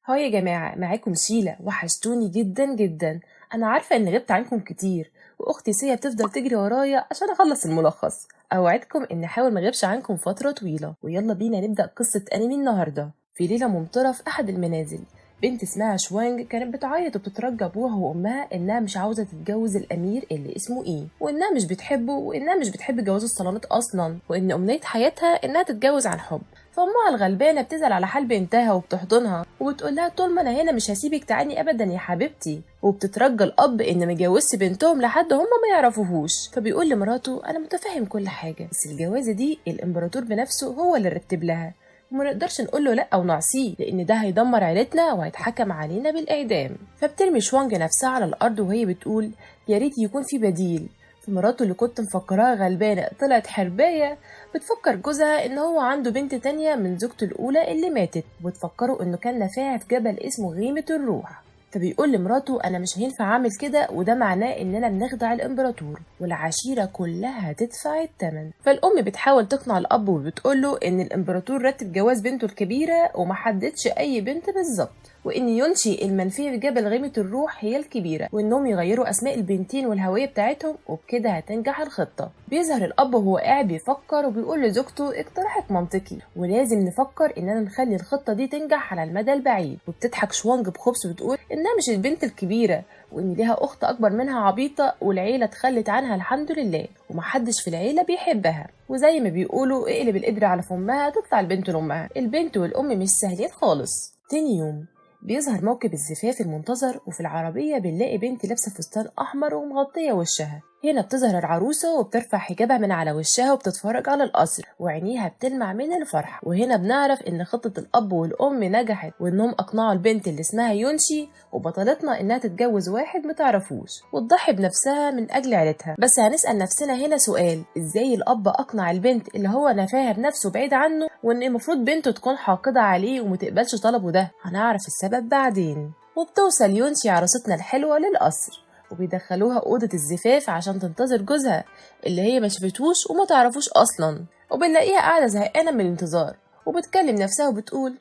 هاي يا جماعة، معاكم شيلة. وحشتوني جدا جدا. أنا عارفة إن غبت عنكم كتير، وأختي سيا بتفضل تجري ورايا عشان أخلص الملخص. أوعدكم إن أحاول مغيبش عنكم فترة طويلة. ويلا بينا نبدأ قصة أنمي النهاردة. في ليلة ممطرة في أحد المنازل، بنت اسمها شوانج كانت بتعيط وبتترجى أبوها وأمها إنها مش عاوزة تتجوز الأمير اللي اسمه إيه، وإنها مش بتحبه، وإنها مش بتحب جواز الصالونات أصلا، وإن أمنية حياتها إنها تتجوز عن حب. فأمها الغلبانة بتزعل على حال بنتها وبتحضنها وبتقول لها طول ما أنا هنا مش هسيبك تعاني أبدا يا حبيبتي. وبتترجى الأب إن ما يجوزش بنتهم لحد هما ما يعرفوهوش. فبيقول لمراته أنا متفهم كل حاجة، بس الجوازة دي الإمبراطور بنفسه هو اللي رتب لها، وما نقدرش نقول له لا ونعصيه، لان ده هيدمر عيلتنا وهيتحكم علينا بالاعدام. فبترمي شوانج نفسها على الارض وهي بتقول يا ريت يكون في بديل. فمراته اللي كنت مفكراها غلبانه طلعت حربايه، بتفكر جوزها ان هو عنده بنت تانية من زوجته الاولى اللي ماتت، وبتفكره انه كان نافعها في جبل اسمه غيمه الروح. فبيقول لمراته انا مش هينفع اعمل كده، وده معناه اننا بنخدع الامبراطور والعشيره كلها هتدفع الثمن. فالام بتحاول تقنع الاب وبتقوله ان الامبراطور رتب جواز بنته الكبيره ومحددش اي بنت بالظبط، وان يونشي المنفيه في جبل غيمه الروح هي الكبيره، وانهم يغيروا اسماء البنتين والهويه بتاعتهم، وبكده هتنجح الخطه. بيظهر الاب وهو قاعد بيفكر وبيقول لزوجته اقتراحك منطقي، ولازم نفكر اننا نخلي الخطه دي تنجح على المدى البعيد. وبتضحك شوانج بخبث وبتقول انها مش البنت الكبيره، وان ليها اخت اكبر منها عبيطه، والعيله اتخلت عنها الحمد لله، ومحدش في العيله بيحبها. وزي ما بيقولوا اقلب القدر على فمها تطلع البنت لامها. البنت والام مش سهلين خالص. تاني يوم بيظهر موكب الزفاف المنتظر، وفي العربية بنلاقي بنت لابسة فستان أحمر ومغطية وشها. هنا بتظهر العروسة وبترفع حجابها من على وشها وبتتفرج على القصر، وعينيها بتلمع من الفرح. وهنا بنعرف إن خطة الأب والأم نجحت، وإنهم أقنعوا البنت اللي اسمها يونشي وبطلتنا إنها تتجوز واحد متعرفوش وتضحي بنفسها من أجل عيلتها. بس هنسأل نفسنا هنا سؤال، إزاي الأب أقنع البنت اللي هو نفاها بنفسه بعيد عنه، وإن المفروض بنته تكون حاقدة عليه ومتقبلش طلبه ده؟ هنعرف السبب بعدين. وبتوصل يونشي عروستنا الحلوة للقصر، وبيدخلوها أوضة الزفاف عشان تنتظر جوزها اللي هي ما شافتهوش وما تعرفوش أصلا. وبنلاقيها قاعدة زهقانة من الانتظار، وبتكلم نفسها وبتقول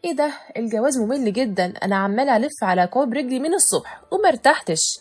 ايه ده، الجواز ممل جدا، انا عمالة الف على كوب رجلي من الصبح وما ارتحتش،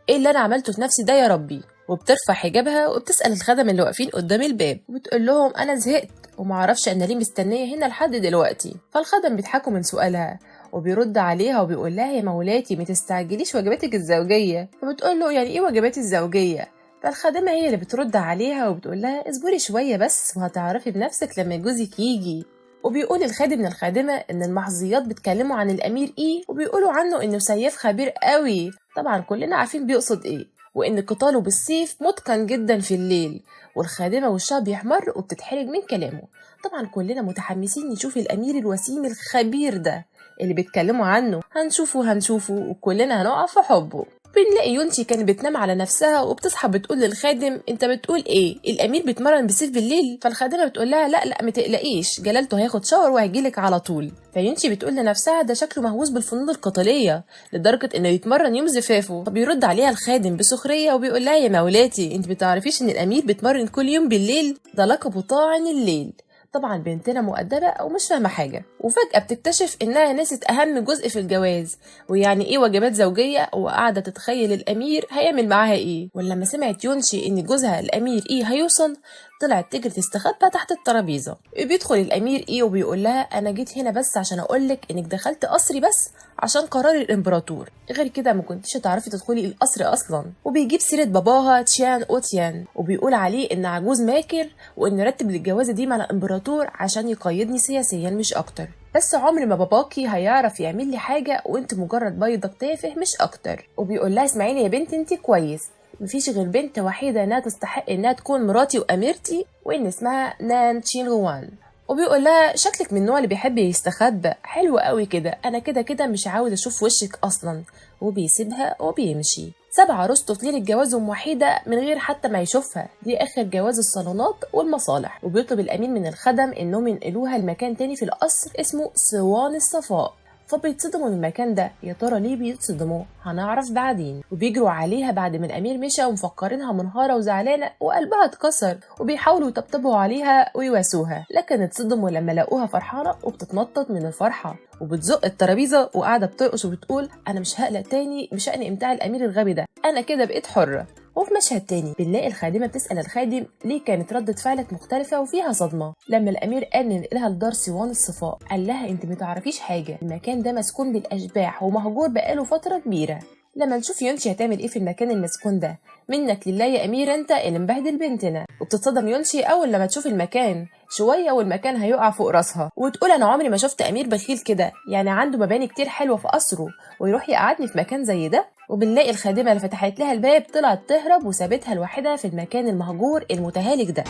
ايه اللي انا عملته في نفسي ده يا ربي. وبترفع حجابها وبتسأل الخدم اللي واقفين قدام الباب، وبتقول لهم انا زهقت ومعرفش انا ليه مستنية هنا لحد دلوقتي. فالخدم بيضحكوا من سؤالها، وبيرد عليها وبيقول لها يا مولاتي ما تستعجليش واجباتك الزوجية. فبتقول له يعني ايه واجباتي الزوجية؟ فالخادمة هي اللي بترد عليها وبتقول لها اصبري شوية بس وهتعرفي بنفسك لما جوزك يجي. وبيقول الخادم للخادمة ان المحظيات بيتكلموا عن الامير ايه، وبيقولوا عنه انه سياف خبير قوي، طبعا كلنا عارفين بيقصد ايه، وان قتاله بالسيف متقن جدا في الليل. والخادمة وشها بيحمر وبتتحرج من كلامه. طبعا كلنا متحمسين نشوف الامير الوسيم الخبير ده اللي بيتكلموا عنه. هنشوفه وكلنا هنقع في حبه. بنلاقي يونشي كانت بتنام على نفسها وبتصحى بتقول للخادم انت بتقول ايه، الامير بيتمرن بالسيف بالليل؟ فالخادمه بتقول لها لا ما تقلقيش، جلالته هياخد شاور وهيجيلك على طول. فيونشي بتقول لنفسها ده شكله مهووس بالفنون القتاليه لدرجه انه يتمرن يوم زفافه. فبيرد عليها الخادم بسخريه وبيقول لها يا مولاتي انت بتعرفيش ان الامير بيتمرن كل يوم بالليل؟ ده لقبه طاعن الليل. طبعا بنتنا مؤدبة أو مش فاهمة حاجة، وفجأة بتكتشف إنها نسيت أهم جزء في الجواز، ويعني إيه واجبات زوجية، وقاعدة تتخيل الأمير هيعمل معاها إيه. ولما سمعت يونشي إن جوزها الأمير إيه هيوصل، طلعت تجري تستخبى تحت الترابيزة. بيدخل الأمير إيه وبيقول لها أنا جيت هنا بس عشان أقولك إنك دخلت قصري بس عشان قرار الإمبراطور، غير كده ما كنتيش تعرفي تدخلي القصر أصلا. وبيجيب سيرة باباها تشان أوتيان، وبيقول عليه إن عجوز ماكر، وإن رتب للجوازة دي مع الإمبراطور عشان يقيدني سياسيا مش أكتر. بس عمر ما باباكي هيعرف يعمل لي حاجة، وإنت مجرد بيضك تافه مش أكتر. وبيقول لها اسمعيني يا بنت انت كويس، مفيش غير بنت وحيدة انها تستحق انها تكون مراتي واميرتي، وان اسمها نان تشينغوان. وبيقول لها شكلك من النوع اللي بيحب يستخبى، حلو قوي كده، انا كده مش عاوز اشوف وشك اصلا. وبيسيبها وبيمشي. ساب عروسته في ليلة جوازهم وحيدة من غير حتى ما يشوفها، دي اخر جواز الصالونات والمصالح. وبيطلب الامين من الخدم انهم ينقلوها لمكان تاني في القصر اسمه صوان الصفاء. فبيتصدموا من المكان ده. يا ترى ليه بيتصدموا؟ هنعرف بعدين. وبيجروا عليها بعد ما الامير مشى ومفكرينها منهارة وزعلانة وقلبها اتكسر، وبيحاولوا يطبطبوا عليها ويواسوها، لكن اتصدموا لما لقوها فرحانة وبتتنطط من الفرحة وبتزق الترابيزة وقاعدة بترقص وبتقول أنا مش هقلق تاني بشأن إمتاع الأمير الغبي ده، أنا كده بقيت حرة. وفي مشهد تاني بنلاقي الخادمة بتسأل الخادم ليه كانت ردة فعلك مختلفة وفيها صدمة لما الأمير قال ننقلها لدار سيوان الصفاء. قال لها أنت متعرفيش حاجة، المكان ده مسكون بالأشباح ومهجور بقاله فترة كبيرة. لما نشوف يونشي هتعمل ايه في المكان المسكون ده. منك لله يا امير انت اللي مبهدل بنتنا. وبتتصدم يونشي اول لما تشوف المكان شويه والمكان هيقع فوق راسها، وتقول انا عمري ما شفت امير بخيل كده، يعني عنده مباني كتير حلوه في قصره ويروح يقعدني في مكان زي ده. وبنلاقي الخادمه اللي فتحت لها الباب طلعت تهرب وسابتها لوحدها في المكان المهجور المتهالك ده.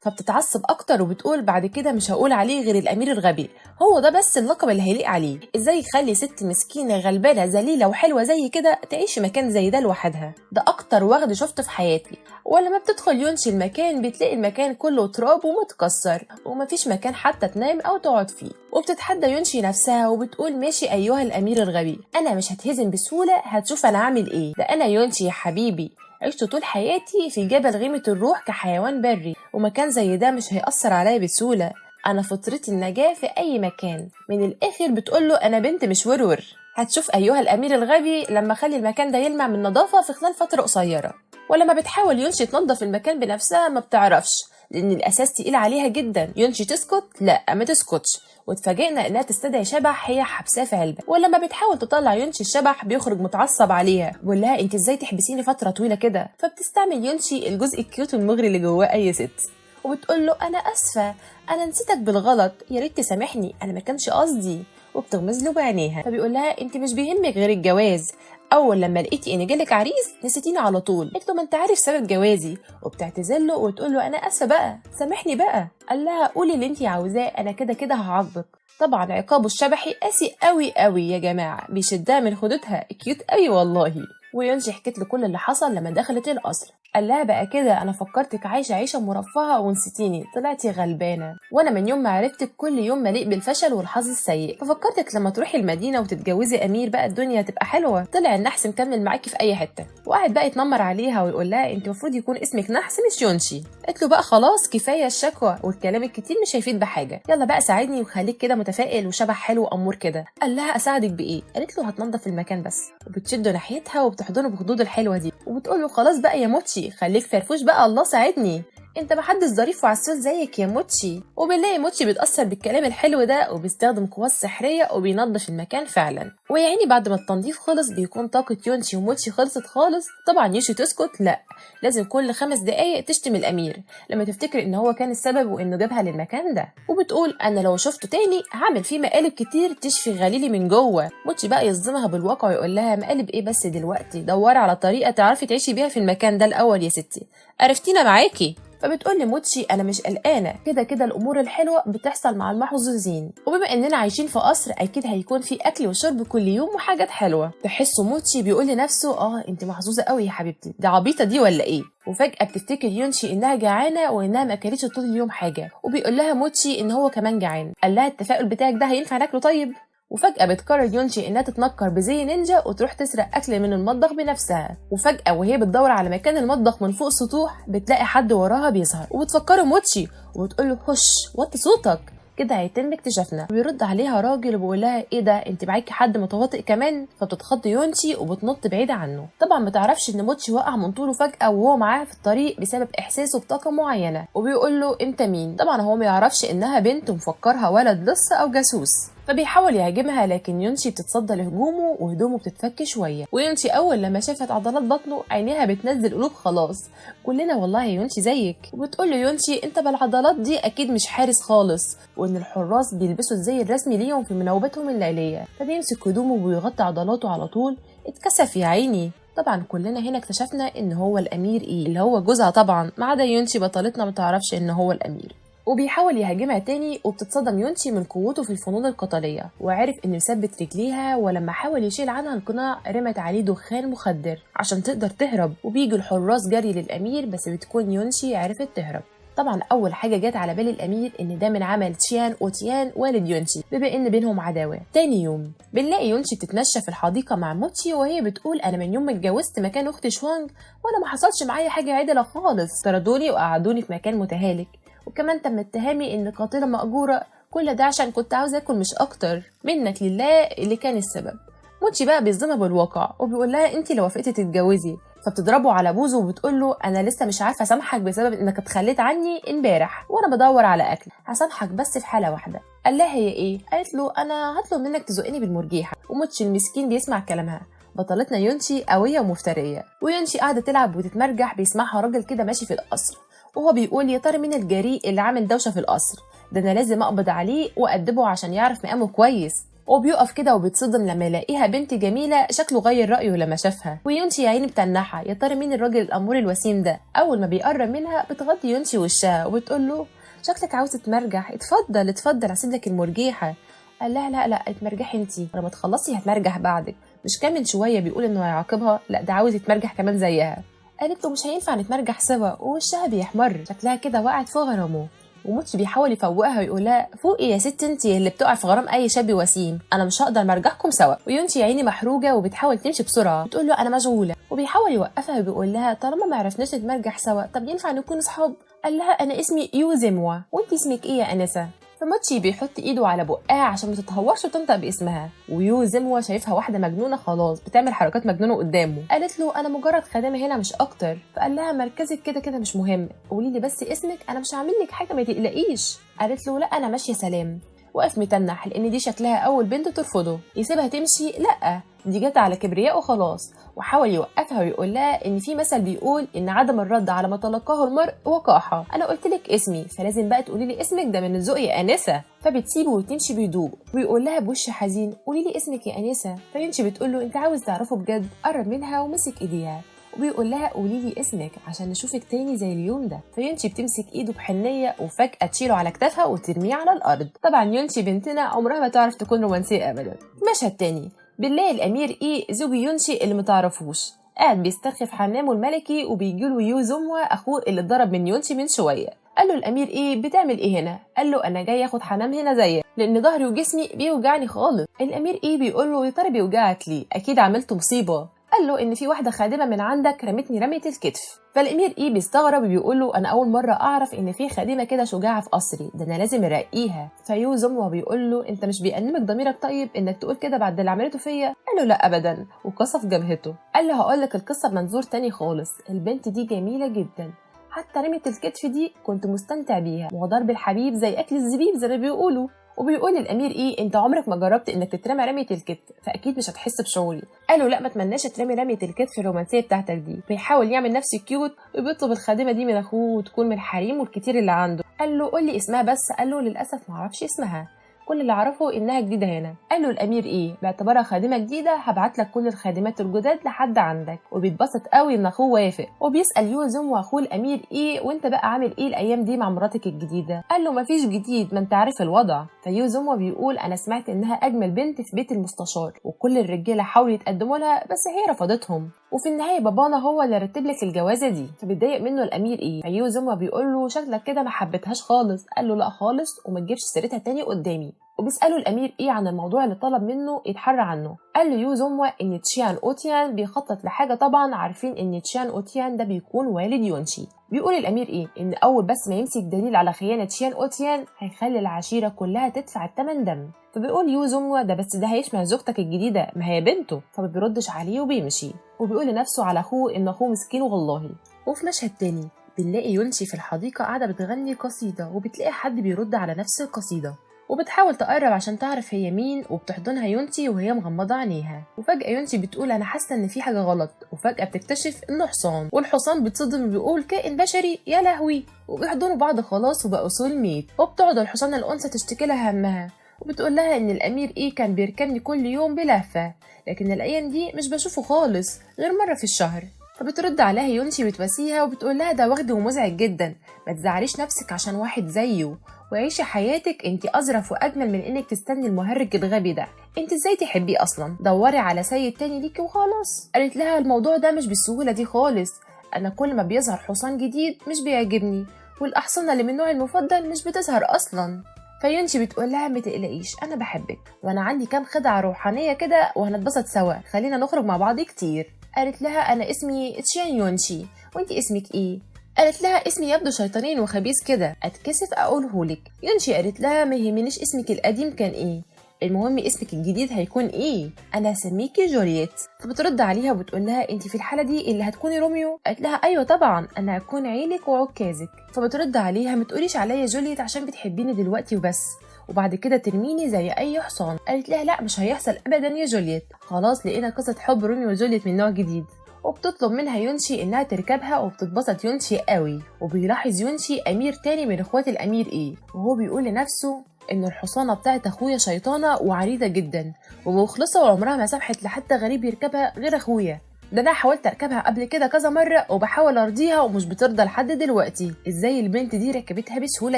فبتتعصب اكتر وبتقول بعد كده مش هقول عليه غير الامير الغبي، هو ده بس اللقب اللي هيليق عليه. ازاي يخلي ست مسكينه غلبانه ذليله وحلوه زي كده تعيش في مكان زي ده لوحدها؟ ده اكتر وغد شفته في حياتي. ولما بتدخل يونشي المكان بتلاقي المكان كله تراب ومتكسر ومفيش مكان حتى تنام او تقعد فيه. وبتتحدى يونشي نفسها وبتقول ماشي ايها الامير الغبي، انا مش هتهزم بسهوله، هتشوف انا عامل ايه. ده انا يونشي يا حبيبي عشت طول حياتي في جبل غيمة الروح كحيوان بري، ومكان زي ده مش هيأثر عليا بسهولة. أنا فطرتي النجاة في أي مكان. من الآخر بتقوله أنا بنت مش ورور. هتشوف أيها الأمير الغبي لما أخلي المكان ده يلمع من نظافة في خلال فترة قصيرة. ولما بتحاول يونشي تنظف المكان بنفسها ما بتعرفش لأن الأساس تقيل عليها جدا. يونشي تسكت؟ لا ما تسكتش، وتفاجئنا انها تستدعي شبح هي حبساه في علبه. ولما بتحاول تطلع يونشي الشبح بيخرج متعصب عليها بيقول لها انت ازاي تحبسيني فتره طويله كده؟ فبتستعمل يونشي الجزء الكيوت المغري اللي جواه اي ست وبتقول له انا اسفه، انا نسيتك بالغلط، يا ريت تسامحني، انا ما كانش قصدي. وبتغمز له بعينيها. فبيقول لها انت مش بيهمك غير الجواز، اول لما لقيتي ان جالك عريس نسيتيني على طول. قلت له ما انت عارف سبب جوازي. وبتعتذر له وتقول له انا اسفه بقى سامحني بقى. قال لها قولي اللي انت عاوزاه، انا كده كده هعاقبك. طبعا عقابه الشبحي قاسي قوي قوي يا جماعه، بيشدها من خدودها كيوت قوي والله. ويونشي حكيت له كل اللي حصل لما دخلت القصر. قال لها بقى كده انا فكرتك عايشه عيشه مرفهه ونسيتيني، طلعتي غلبانه، وانا من يوم ما عرفتك كل يوم مليء بالفشل والحظ السيء، ففكرتك لما تروحي المدينه وتتجوزي امير بقى الدنيا هتبقى حلوه، طلع النحس مكمل معاكي في اي حته. وقعد بقى يتنمر عليها ويقول لها انت المفروض يكون اسمك نحس مش يونشي. قالت له بقى خلاص كفايه الشكوى والكلام الكتير مش هيفيد بحاجه، يلا بقى ساعدني وخليك كده متفائل وشبح حلو وامور كده. قال لها اساعدك بايه؟ قالت له هتنضف المكان بس. وبتشده ناحيتها وبتحضنه بخدود الحلوه دي وبتقول له خلاص بقى يا موتشي خليك فرفوش بقى، الله ساعدني، انت محدش ظريف وعسول زيك يا موتشي. وبنلاقي موتشي بيتأثر بالكلام الحلو ده وبيستخدم قواه السحرية وبينظف المكان فعلا. ويعني بعد ما التنظيف خلص بيكون طاقة يونشي وموتشي خلصت خالص. طبعا يوشي تسكت؟ لا، لازم كل 5 دقايق تشتم الامير لما تفتكر ان هو كان السبب وانه جابها للمكان ده. وبتقول انا لو شفته تاني هعمل فيه مقالب كتير تشفي غليلي من جوه. موتشي بقى يصدمها بالواقع ويقول لها مقالب ايه بس دلوقتي، دوري على طريقة تعرفي تعيشي بيها في المكان ده الاول يا ستي، عرفتينا معاكي. فبتقول لموتشي انا مش قلقانه، كده كده الامور الحلوه بتحصل مع المحظوظين، وبما اننا عايشين في قصر اكيد هيكون في اكل وشرب كل يوم وحاجات حلوه. تحسه موتشي بيقول لنفسه انت محظوظه قوي يا حبيبتي، دي عبيطه دي ولا ايه؟ وفجاه بتفتكر يونشي انها جعانه وانها ما اكلتش طول اليوم حاجه، وبيقول لها موتشي ان هو كمان جعان. قال لها التفاؤل بتاعك ده هينفع ناكله طيب؟ وفجأة بتقرر يونشي إنها تتنكر بزي نينجا وتروح تسرق أكل من المطبخ بنفسها. وفجأة وهي بتدور على مكان المطبخ من فوق السطوح بتلاقي حد وراها بيظهر وبتفكره موتشي وبتقول له هش وطي صوتك كده هيتم اكتشافنا. بيرد عليها راجل وبيقول لها ايه ده انت معاكي حد متواطئ كمان؟ فبتتخض يونشي وبتنط بعيده عنه. طبعا ما تعرفش ان موتشي وقع من طوله فجاه وهو معاها في الطريق بسبب احساسه بطاقه معينه. وبيقول له انت مين؟ طبعا هو ما يعرفش انها بنت ومفكرها ولد لص او جاسوس. فبيحاول يهاجمها لكن يونشي بتتصدى لهجومه وهدومه بتتفك شويه. ويونشي اول لما شافت عضلات بطنه عينيها بتنزل قلوب خلاص، كلنا والله يا يونشي زيك. وبتقول له يونشي انت بالعضلات دي اكيد مش حارس خالص، وان الحراس بيلبسوا الزي الرسمي ليهم في مناوباتهم الليليه. فبيمسك هدومه وبيغطي عضلاته على طول. اتكسف يا عيني. طبعا كلنا هنا اكتشفنا ان هو الامير اللي هو جوزها طبعا، ما عدا يونشي بطلتنا ما تعرفش ان هو الامير. وبيحاول يهاجمها تاني وبتتصدم يونشي من قوته في الفنون القتالية وعرف انه يثبت رجليها. ولما حاول يشيل عنها القناع رمت عليه دخان مخدر عشان تقدر تهرب. وبيجي الحراس جري للامير بس بتكون يونشي عرفت تهرب. طبعا اول حاجه جت على بال الامير ان ده من عمل تشيان اوتيان والد يونشي، بما ان بينهم عداوه. تاني يوم بنلاقي يونشي بتتمشى في الحديقه مع موتشي، وهي بتقول انا من يوم ما اتجوزت مكان اختي شوانج وانا ما حصلش معايا حاجه عدله خالص، طردوني وقعدوني في مكان متهالك، وكمان تم اتهامي ان قاتله مأجوره، كل ده عشان كنت عاوزه اكل مش اكتر، منك لله اللي كان السبب. موتشي بقى بيصدمها بالواقع وبيقول لها انت لو وافقتي تتجوزي، فبتضربه على بوزه وبتقول له انا لسه مش عارفه اسامحك بسبب انك اتخليت عني امبارح وانا بدور على اكل، هسامحك بس في حاله واحده. قال لها هي ايه؟ قالت له انا هطلب منك تزقني بالمرجيحه. وموتشي المسكين بيسمع كلامها. بطلتنا يونشي قويه ومفتريه، ويونشي قاعده تلعب وتتمرجح، بيسمعها راجل كده ماشي في القصر وهو بيقول يا ترى مين الجريء اللي عامل دوشه في القصر ده، انا لازم اقبض عليه وادبه عشان يعرف مقامه كويس. وبيقف كده وبيتصدم لما يلاقيها بنت جميله شكله غير رايه لما شافها، ويونشي يا عيني بتنحها يا ترى مين الراجل الامور الوسيم ده. اول ما بيقرب منها بتغطي يونشي وشها وبتقول له شكلك عاوز تتمرجح، اتفضل اتفضل هسيب لك المرجيحه. قال لها لا اتمرجحي انتي، لما تخلصي هتمرجح بعدك. مش كان من شويه بيقول انه هيعاقبها؟ لا ده عاوز يتمرجح كمان زيها. قالت له مش هينفع نتمرجح سوا، ووشها بيحمر شكلها كده وقعت في غرامه. وموتشي بيحاول يفوقها ويقول لها فوقي يا ست انتي اللي بتقع في غرام اي شاب وسيم، انا مش هقدر مرجعكم سوا. ويونشي يا عيني محروجه وبتحاول تمشي بسرعه، بتقول له انا مشغوله، وبيحاول يوقفها وبيقول لها طالما ما عرفناش نتمرجح سوا طب ينفع نكون اصحاب؟ قال لها انا اسمي يوزموا، وانتي اسمك ايه يا انسه؟ فموتشي بيحط ايده على بقها عشان ما تتهورش وتنطق باسمها، ويو زموة شايفها واحده مجنونه خلاص بتعمل حركات مجنونه قدامه. قالت له انا مجرد خادمه هنا مش اكتر. فقال لها مركزك كده كده مش مهم، قولي لي بس اسمك انا مش هعمل لك حاجه ما تقلقيش. قالت له لا انا ماشيه سلام. وقف متنح لان دي شكلها اول بنت ترفضه، يسيبها تمشي؟ لا دي جت على كبرياء وخلاص. وحاول يوقفها ويقول لها ان في مثل بيقول ان عدم الرد على ما تلقاه المرء وقاحه، انا قلت لك اسمي فلازم بقى تقولي لي اسمك، ده من الذوق يا انسه. فبتسيبه وتمشي بهدوء ويقول لها بوش حزين قولي لي اسمك يا انسه. فيمشي بتقول له انت عاوز تعرفه بجد؟ قرب منها ومسك ايديها وبيقول لها قولي لي اسمك عشان نشوفك تاني زي اليوم ده. فيونشي بتمسك ايده بحنيه وفجاه تشيله على كتافها وترميه على الارض. طبعا يونشي بنتنا عمرها ما تعرف تكون رومانسيه ابدا. مشهد تاني بنلاقي الامير زوج يونشي اللي متعرفوش قاعد بيسترخي في حمامه الملكي، وبيجيله يو زوموا اخوه اللي اتضرب من يونشي من شويه. قال له الامير بتعمل ايه هنا؟ قال له انا جاي اخد حمام هنا زيك لان ظهري وجسمي بيوجعني خالص. الامير بيقول له يا ترى بيوجعك ليه؟ اكيد عملت مصيبه. قال له ان في واحده خادمه من عندك رمتني رميه الكتف. فالامير بيستغرب وبيقول له انا اول مره اعرف ان في خادمه كده شجاعه في قصري، ده انا لازم ارقيها. فيو زوموا بيقول له انت مش بيأنمك ضميرك طيب انك تقول كده بعد اللي عملته فيا؟ قال له لا ابدا، وقصف جبهته. قال له هقول لك القصه بمنظور تاني خالص، البنت دي جميله جدا، حتى رميه الكتف دي كنت مستمتع بيها، وضرب الحبيب زي اكل الزبيب زي ما بيقولوا. وبيقول للامير انت عمرك ما جربت انك تترمى رميه الكتف، فاكيد مش هتحس بشعوري. قال له لا ما تمناش ترمي رميه الكتف الرومانسيه بتاعتك دي. بيحاول يعمل نفسه كيوت وبيطلب الخادمه دي من اخوه وتكون من الحريم والكتير اللي عنده. قال له قول لي اسمها بس. قال له للاسف ما اعرفش اسمها، كل اللي اعرفه انها جديده هنا. قال له الامير باعتبارها خادمه جديده هبعت لك كل الخادمات الجداد لحد عندك. وبيتبسط قوي ان اخوه وافق، وبيسال يوزم واخوه الامير وانت بقى عامل ايه الايام دي مع مراتك الجديده؟ قال له مفيش جديد، ما انت عارف الوضع. فيوزم بيقول انا سمعت انها اجمل بنت في بيت المستشار، وكل الرجاله حاولوا يتقدموا لها بس هي رفضتهم، وفي النهايه بابانا هو اللي رتب لك الجوازه دي. فبيتضايق منه الامير فيوزم بيقول له شكلك كده ما حبيتهاش خالص. قال له لا خالص، وما تجيبش سيرتها تاني قدامي. وبيسأله الأمير عن الموضوع اللي طلب منه يتحرى عنه. قال له يو زوموا إن تشيان أوتيان بيخطط لحاجة، طبعا عارفين إن تشيان أوتيان ده بيكون والد يونشي. بيقول الأمير إن أول بس ما يمسك دليل على خيانة تشيان أوتيان هيخلي العشيرة كلها تدفع الثمن دم. فبيقول يو زوموا ده هيشمع زوجتك الجديدة، ما هي بنته. فما بيردش عليه وبيمشي، وبيقول لنفسه على أخوه إن أخوه مسكين والله. وفي مشهد تاني بنلاقي يونشي في الحديقة قاعدة بتغني قصيدة، وبتلاقي حد بيرد على نفس القصيدة، وبتحاول تقرب عشان تعرف هي مين، وبتحضنها يونشي وهي مغمضة عينيها. وفجأة يونشي بتقول أنا حاسة إن في حاجة غلط، وفجأة بتكتشف إنه حصان، والحصان بيتصدم وبيقول كائن بشري يا لهوي، وبيحضنوا بعض خلاص وبقوا سول ميت. وبتقعد الحصان الأنثى تشتكي لها همها، وبتقول لها إن الأمير كان بيركبني كل يوم بلهفة، لكن الأيام دي مش بشوفه خالص غير مرة في الشهر. فبترد عليها يونشي وتواسيها وبتقول لها ده واخد ومزعج جدا، ما تزعليش نفسك عشان واحد زيه، وعيشي حياتك انت اظرف واجمل من انك تستني المهرج الغبي ده، انت ازاي تحبيه اصلا؟ دوري على سيد تاني ليكي وخلاص. قالت لها الموضوع ده مش بالسهوله دي خالص، انا كل ما بيظهر حصان جديد مش بيعجبني، والأحصنة اللي من النوع المفضل مش بتظهر أصلا. فيونشي بتقول لها ما تقلقيش، أنا بحبك وأنا عندي كام خدعة روحانية كده وهنتبسط سوا، خلينا نخرج مع بعض كتير. قالت لها أنا اسمي تشيان يونشي، وأنتي اسمك إيه؟ قالت لها اسمي يبدو شيطانين وخبيث كده، اتكسف اقولهولك. يونشي قالت لها ما يهمنيش اسمك القديم كان ايه، المهم اسمك الجديد هيكون ايه، انا هسميكي جولييت. فبترد عليها وبتقول لها انت في الحاله دي اللي هتكوني روميو؟ قالت لها ايوه طبعا، انا هكون عيلك وعكازك. فبترد عليها ما تقوليش عليا جولييت عشان بتحبيني دلوقتي وبس، وبعد كده ترميني زي اي حصان. قالت لها لا مش هيحصل ابدا يا جولييت، خلاص لقينا قصه حب روميو وجولييت من نوع جديد. وبتطلب منها يونشي انها تركبها، وبتتبسط يونشي قوي. وبيلاحظ يونشي امير تاني من اخوات الامير ايه، وهو بيقول لنفسه ان الحصانه بتاعت اخويا شيطانه وعنيده جدا ومخلصه وعمرها ما سمحت لحد غريب يركبها غير اخويا. ده انا حاولت اركبها قبل كده كذا مره وبحاول ارضيها ومش بترضى لحد دلوقتي، ازاي البنت دي ركبتها بسهوله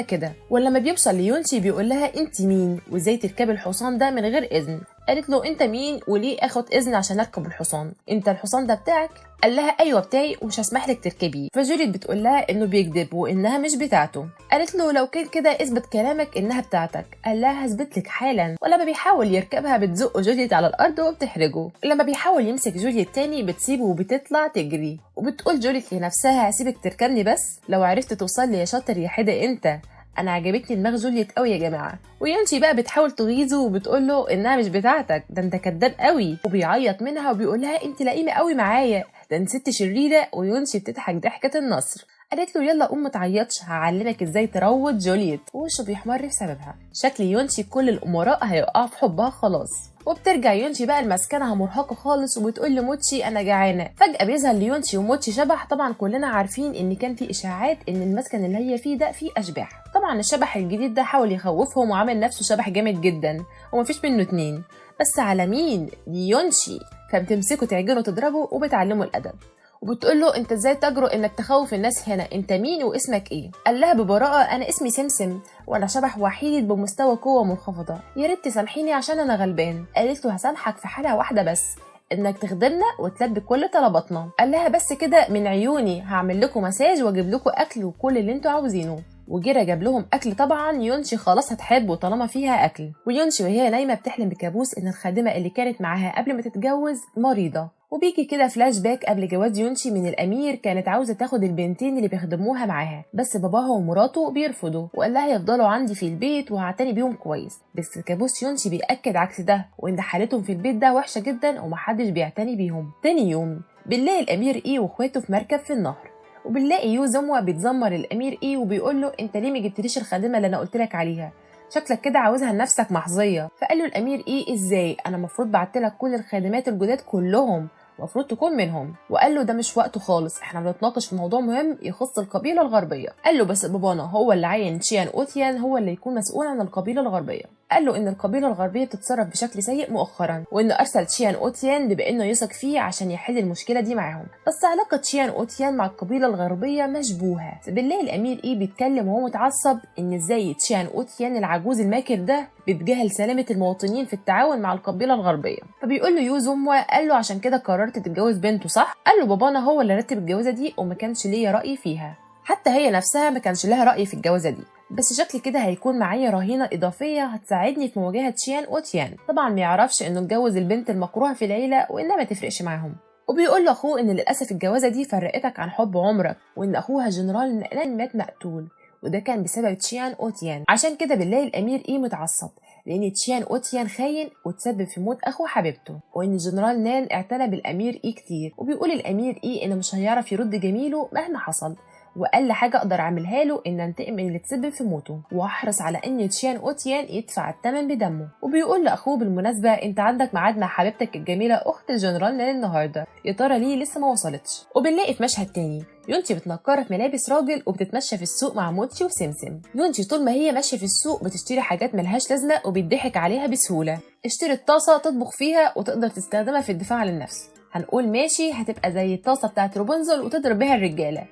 كده؟ ولما بيوصل ليونشي بيقول لها انت مين وازاي تركبي الحصان ده من غير اذن؟ قالت له انت مين وليه اخد اذن عشان اركب الحصان؟ انت الحصان ده بتاعك؟ قال لها ايوه بتاعي ومش هسمح لك تركبيه. فجوليت بتقول لها انه بيكذب وانها مش بتاعته. قالت له لو كان كده اثبت كلامك انها بتاعتك. قال لها هثبت لك حالا. ولما بيحاول يركبها بتزق جوليت على الارض وبتحرجه. لما بيحاول يمسك جوليت تاني بتسيبه وبتطلع تجري. وبتقول جوليت لنفسها هسيبك تركبني بس لو عرفت توصل لي يا شاطر يا حدا انت. انا عجبتني دماغ جوليت قوي يا جماعه. ويونشي بقى بتحاول تغيظه وبتقول له انها مش بتاعتك، ده انت كداب قوي، وبيعيط منها وبيقول لها انت لئيمه قوي معايا، ده انت ست شريره. ويونشي بتضحك ضحكه النصر. قالت له يلا قوم متعيطش، هعلمك ازاي تروض جوليت. ووشه بيحمر بسببها. شكل يونشي كل الامراء هيقعوا في حبها خلاص. وبترجع يونشي بقى لمسكنها مرهقه خالص وبتقول لموتشي انا جعانه. فجاه بيظهر ليونشي وموتشي شبح. طبعا كلنا عارفين ان كان في اشاعات ان المسكن اللي هي فيه ده فيه اشباح. طبعا الشبح الجديد ده حاول يخوفهم وعمل نفسه شبح جامد جدا ومفيش منه اتنين، بس على مين؟ ليونشي. فبتمسكه تعجنه تضربه وبتعلمه الادب. وبتقول له انت ازاي تجرؤ انك تخوف الناس هنا، انت مين واسمك ايه؟ قال لها ببراءه انا اسمي سمسم وانا شبح وحيد بمستوى قوه منخفضه، يا ريت تسامحيني عشان انا غلبان. قالت له هسامحك في حاله واحده بس، انك تخدمنا وتلبي كل طلباتنا. قال لها بس كده من عيوني، هعمل لكم مساج واجيب لكم اكل وكل اللي انتوا عاوزينه. وجرى جاب لهم اكل. طبعا يونشي خلاص هتحبه طالما فيها اكل. ويونشي وهي نايمه بتحلم بكابوس ان الخادمه اللي كانت معاها قبل ما تتجوز مريضه. وبيجي كده فلاش باك قبل جواز يونشي من الامير، كانت عاوزه تاخد البنتين اللي بيخدموها معاها، بس باباها ومراته بيرفضوا وقال لها يفضلوا عندي في البيت وهعتني بيهم كويس. بس كابوس يونشي بيأكد عكس ده، وان حالتهم في البيت ده وحشه جدا ومحدش بيعتني بيهم. تاني يوم بنلاقي الامير ايه واخواته في مركب في النهر، وبنلاقي يو زموة بيتذمر الامير ايه وبيقول له انت ليه ما جبتليش الخادمه اللي انا قلت لك عليها، شكلك كده عاوزها لنفسك محظيه. فقال له الامير ايه ازاي، انا المفروض بعتلك كل الخادمات الجداد كلهم، المفروض تكون منهم. وقال له ده مش وقته خالص، احنا بنتناقش في موضوع مهم يخص القبيله الغربيه. قال له بس بابانا هو اللي عين تشيان اوتيان هو اللي يكون مسؤول عن القبيله الغربيه. قال له ان القبيله الغربيه بتتصرف بشكل سيء مؤخرا، وانه ارسل تشيان اوتيان بانه يثق فيه عشان يحل المشكله دي معاهم. بس علاقه تشيان اوتيان مع القبيله الغربيه مشبوهه. فبالله الامير ايه بيتكلم وهو متعصب ان ازاي تشيان اوتيان العجوز الماكر ده بيتجاهل سلامه المواطنين في التعاون مع القبيله الغربيه. فبيقول له يو زموة، قال له عشان كده قررت تتجوز بنته صح؟ قال له بابانا هو اللي رتب الجوازه دي وما كانش ليا راي فيها، حتى هي نفسها ما كانش لها راي في الجوازه دي، بس شكل كده هيكون معايا رهينه اضافيه هتساعدني في مواجهه تشيان اوتيان. طبعا ما يعرفش انه اتجوز البنت المكروهه في العيله وانها ما تفرقش معاهم. وبيقول لاخوه ان للاسف الجوازه دي فرقتك عن حب عمرك، وان اخوها جنرال نقلان مات مقتول، وده كان بسبب تشيان اوتيان. عشان كده بالله الامير ايه متعصب لان تشيان اوتيان خاين وتسبب في موت اخو حبيبته، وان جنرال نان اعتنى بالامير ايه كتير. وبيقول الامير ايه انه مش هيعرف يرد جميله مهما حصل، واقل حاجه اقدر اعملها له ان انتقم من اللي تسبب في موته، واحرص على ان تشيان اوتيان يدفع الثمن بدمه. وبيقول لاخوه بالمناسبه انت عندك ميعاد مع حبيبتك الجميله اخت الجنرال نان النهارده، يا ترى ليه لسه ما وصلتش. وبنلاقي في مشهد تاني يونشي متنكره في ملابس راجل وبتتمشى في السوق مع موتشي وسمسم. يونشي طول ما هي ماشيه في السوق بتشتري حاجات ملهاش لازمه وبيضحك عليها بسهوله. اشترت طاسه تطبخ فيها وتقدر تستخدمها في الدفاع عن النفس، هنقول ماشي هتبقى زي الطاسه بتاعت روبنزل وتضرب بيها الرجاله.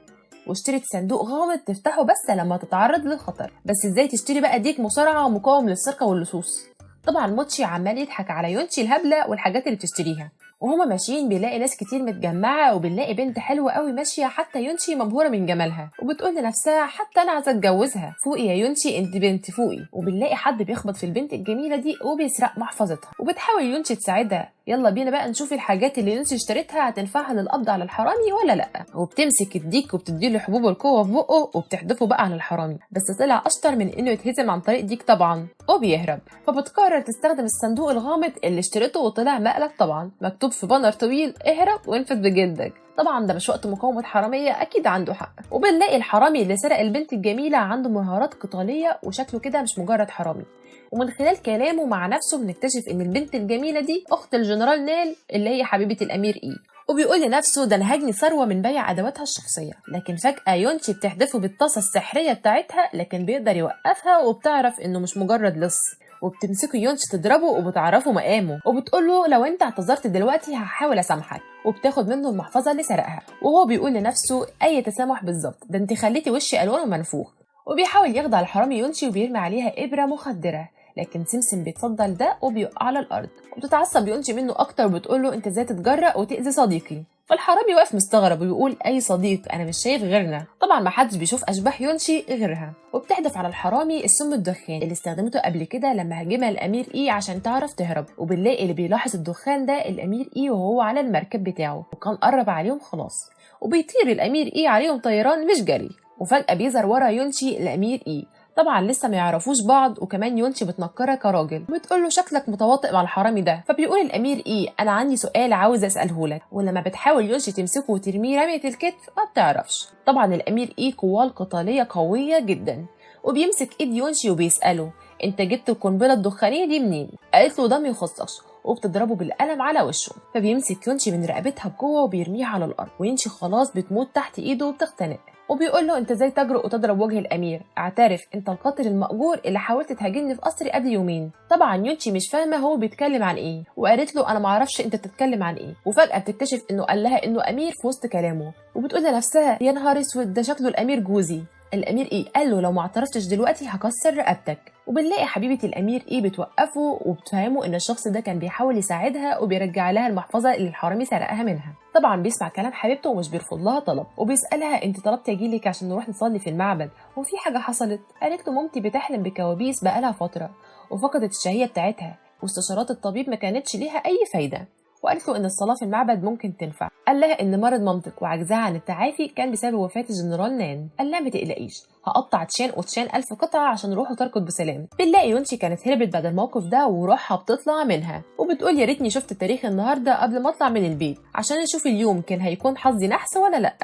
واشترت صندوق غامض تفتحه بس لما تتعرض للخطر. بس ازاي تشتري بقى ديك مصارعه ومقاوم للسرقه واللصوص؟ طبعا موتشي عمال يضحك على يونشي الهبله والحاجات اللي بتشتريها. وهما ماشيين بيلاقي ناس كتير متجمعة، وبنلاقي بنت حلوة قوي ماشية، حتى يونشي مبهورة من جمالها وبتقول لنفسها حتى أنا عايزة أتجوزها. فوقي يا يونشي أنت بنت فوقي. وبنلاقي حد بيخبط في البنت الجميلة دي وبيسرق محفظتها، وبتحاول يونشي تساعدها. يلا بينا بقى نشوف الحاجات اللي يونشي اشتريتها هتنفعها للقبض على الحرامي ولا لا. وبتمسك الديك وبتديله حبوب القوة في بقه وبتحدفه بقى على الحرامي، بس طلع أشطر من إنه يتهزم عن طريق ديك طبعا وبيهرب. فبتقرر تستخدم الصندوق الغامض اللي اشتريته وطلع مقلب طبعا مكتوب في بانر طويل اهرب وانفذ بجلدك. طبعا ده مش وقت مقاومة حرامية، أكيد عنده حق. وبنلاقي الحرامي اللي سرق البنت الجميلة عنده مهارات قتالية وشكله كده مش مجرد حرامي. ومن خلال كلامه مع نفسه بنكتشف إن البنت الجميلة دي أخت الجنرال نيل اللي هي حبيبة الأمير إي. وبيقول لنفسه ده انا هجني ثروه من بيع ادواتها الشخصيه. لكن فجاه يونشي بتحدفه بالطاسه السحريه بتاعتها، لكن بيقدر يوقفها وبتعرف انه مش مجرد لص. وبتمسكه يونشي تضربه وبتعرفه مقامه، وبتقول له لو انت اعتذرت دلوقتي هحاول اسامحك. وبتاخد منه المحفظه اللي سرقها، وهو بيقول لنفسه اي تسامح بالظبط، ده انت خليتي وشي الوان ومنفوخ. وبيحاول يخدع الحرامي يونشي وبيرمي عليها ابره مخدره، لكن سمسم بيتفضل ده وبيقع على الارض. وبتتعصب يونشي منه اكتر وبتقول له انت ازاي تتجرأ وتأذي صديقي. فالحرامي واقف مستغرب وبيقول اي صديق، انا مش شايف غيرنا. طبعا ما حدش بيشوف اشباح يونشي غيرها. وبتحدف على الحرامي السم الدخان اللي استخدمته قبل كده لما هاجمها الامير اي عشان تعرف تهرب. وبنلاقي اللي بيلاحظ الدخان ده الامير اي وهو على المركب بتاعه، وكان قرب عليهم خلاص. وبيطير الامير اي عليهم طيران مش جري. وفجأة بيظهر ورا يونشي الامير اي. طبعا لسه ما يعرفوش بعض، وكمان يونشي بتنكرها كراجل وبتقول له شكلك متواطئ مع الحرامي ده. فبيقول الامير انا عندي سؤال عاوز اساله لك. ولما بتحاول يونشي تمسكه وترميه رميه الكتف ما بتعرفش. طبعا الامير قواه القتاليه قويه جدا، وبيمسك ايد يونشي وبيساله انت جبت القنبله الدخانيه دي منين؟ قالت له ده ما يخصكش، وبتضربه بالقلم على وشه. فبيمسك يونشي من رقبتها بقوه وبيرميها على الارض، ويونشي خلاص بتموت تحت ايده وبتختنق. وبيقول له انت ازاي تجرؤ وتضرب وجه الامير؟ اعترف انت القاتل المأجور اللي حاولت تهاجمني في قصري قبل يومين. طبعا يونشي مش فاهمه هو بيتكلم عن ايه، وقالت له انا ما اعرفش انت بتتكلم عن ايه. وفجاه بتكتشف انه قال لها انه امير في وسط كلامه، وبتقول لنفسها يا نهار اسود ده شكله الامير جوزي. الامير قال له لو ما اعترفتش دلوقتي هكسر رقبتك. وبنلاقي حبيبه الامير بتوقفه وبتفهمه ان الشخص ده كان بيحاول يساعدها وبيرجع لها المحفظه اللي الحرامي سرقها منها. طبعا بيسمع كلام حبيبته ومش بيرفض لها طلب، وبيسالها انت طلبت اجيلك عشان نروح نصلي في المعبد، وفي حاجه حصلت؟ قالت له مامتي بتحلم بكوابيس بقالها فتره وفقدت الشهيه بتاعتها، واستشارات الطبيب ما كانتش ليها اي فايده. وقالت له ان الصلاه في المعبد ممكن تنفع. قال لها ان مرض مامتك وعجزها عن التعافي كان بسبب وفاه الجنرال نان. قال لها ما تقلقيش، هقطع تشان وتشان 1000 قطعه عشان نروحوا تركض بسلام. بنلاقي يونشي كانت هربت بعد الموقف ده وروحها بتطلع منها، وبتقول يا ريتني شفت التاريخ النهارده قبل ما اطلع من البيت عشان اشوف اليوم كان هيكون حظي نحس ولا لا.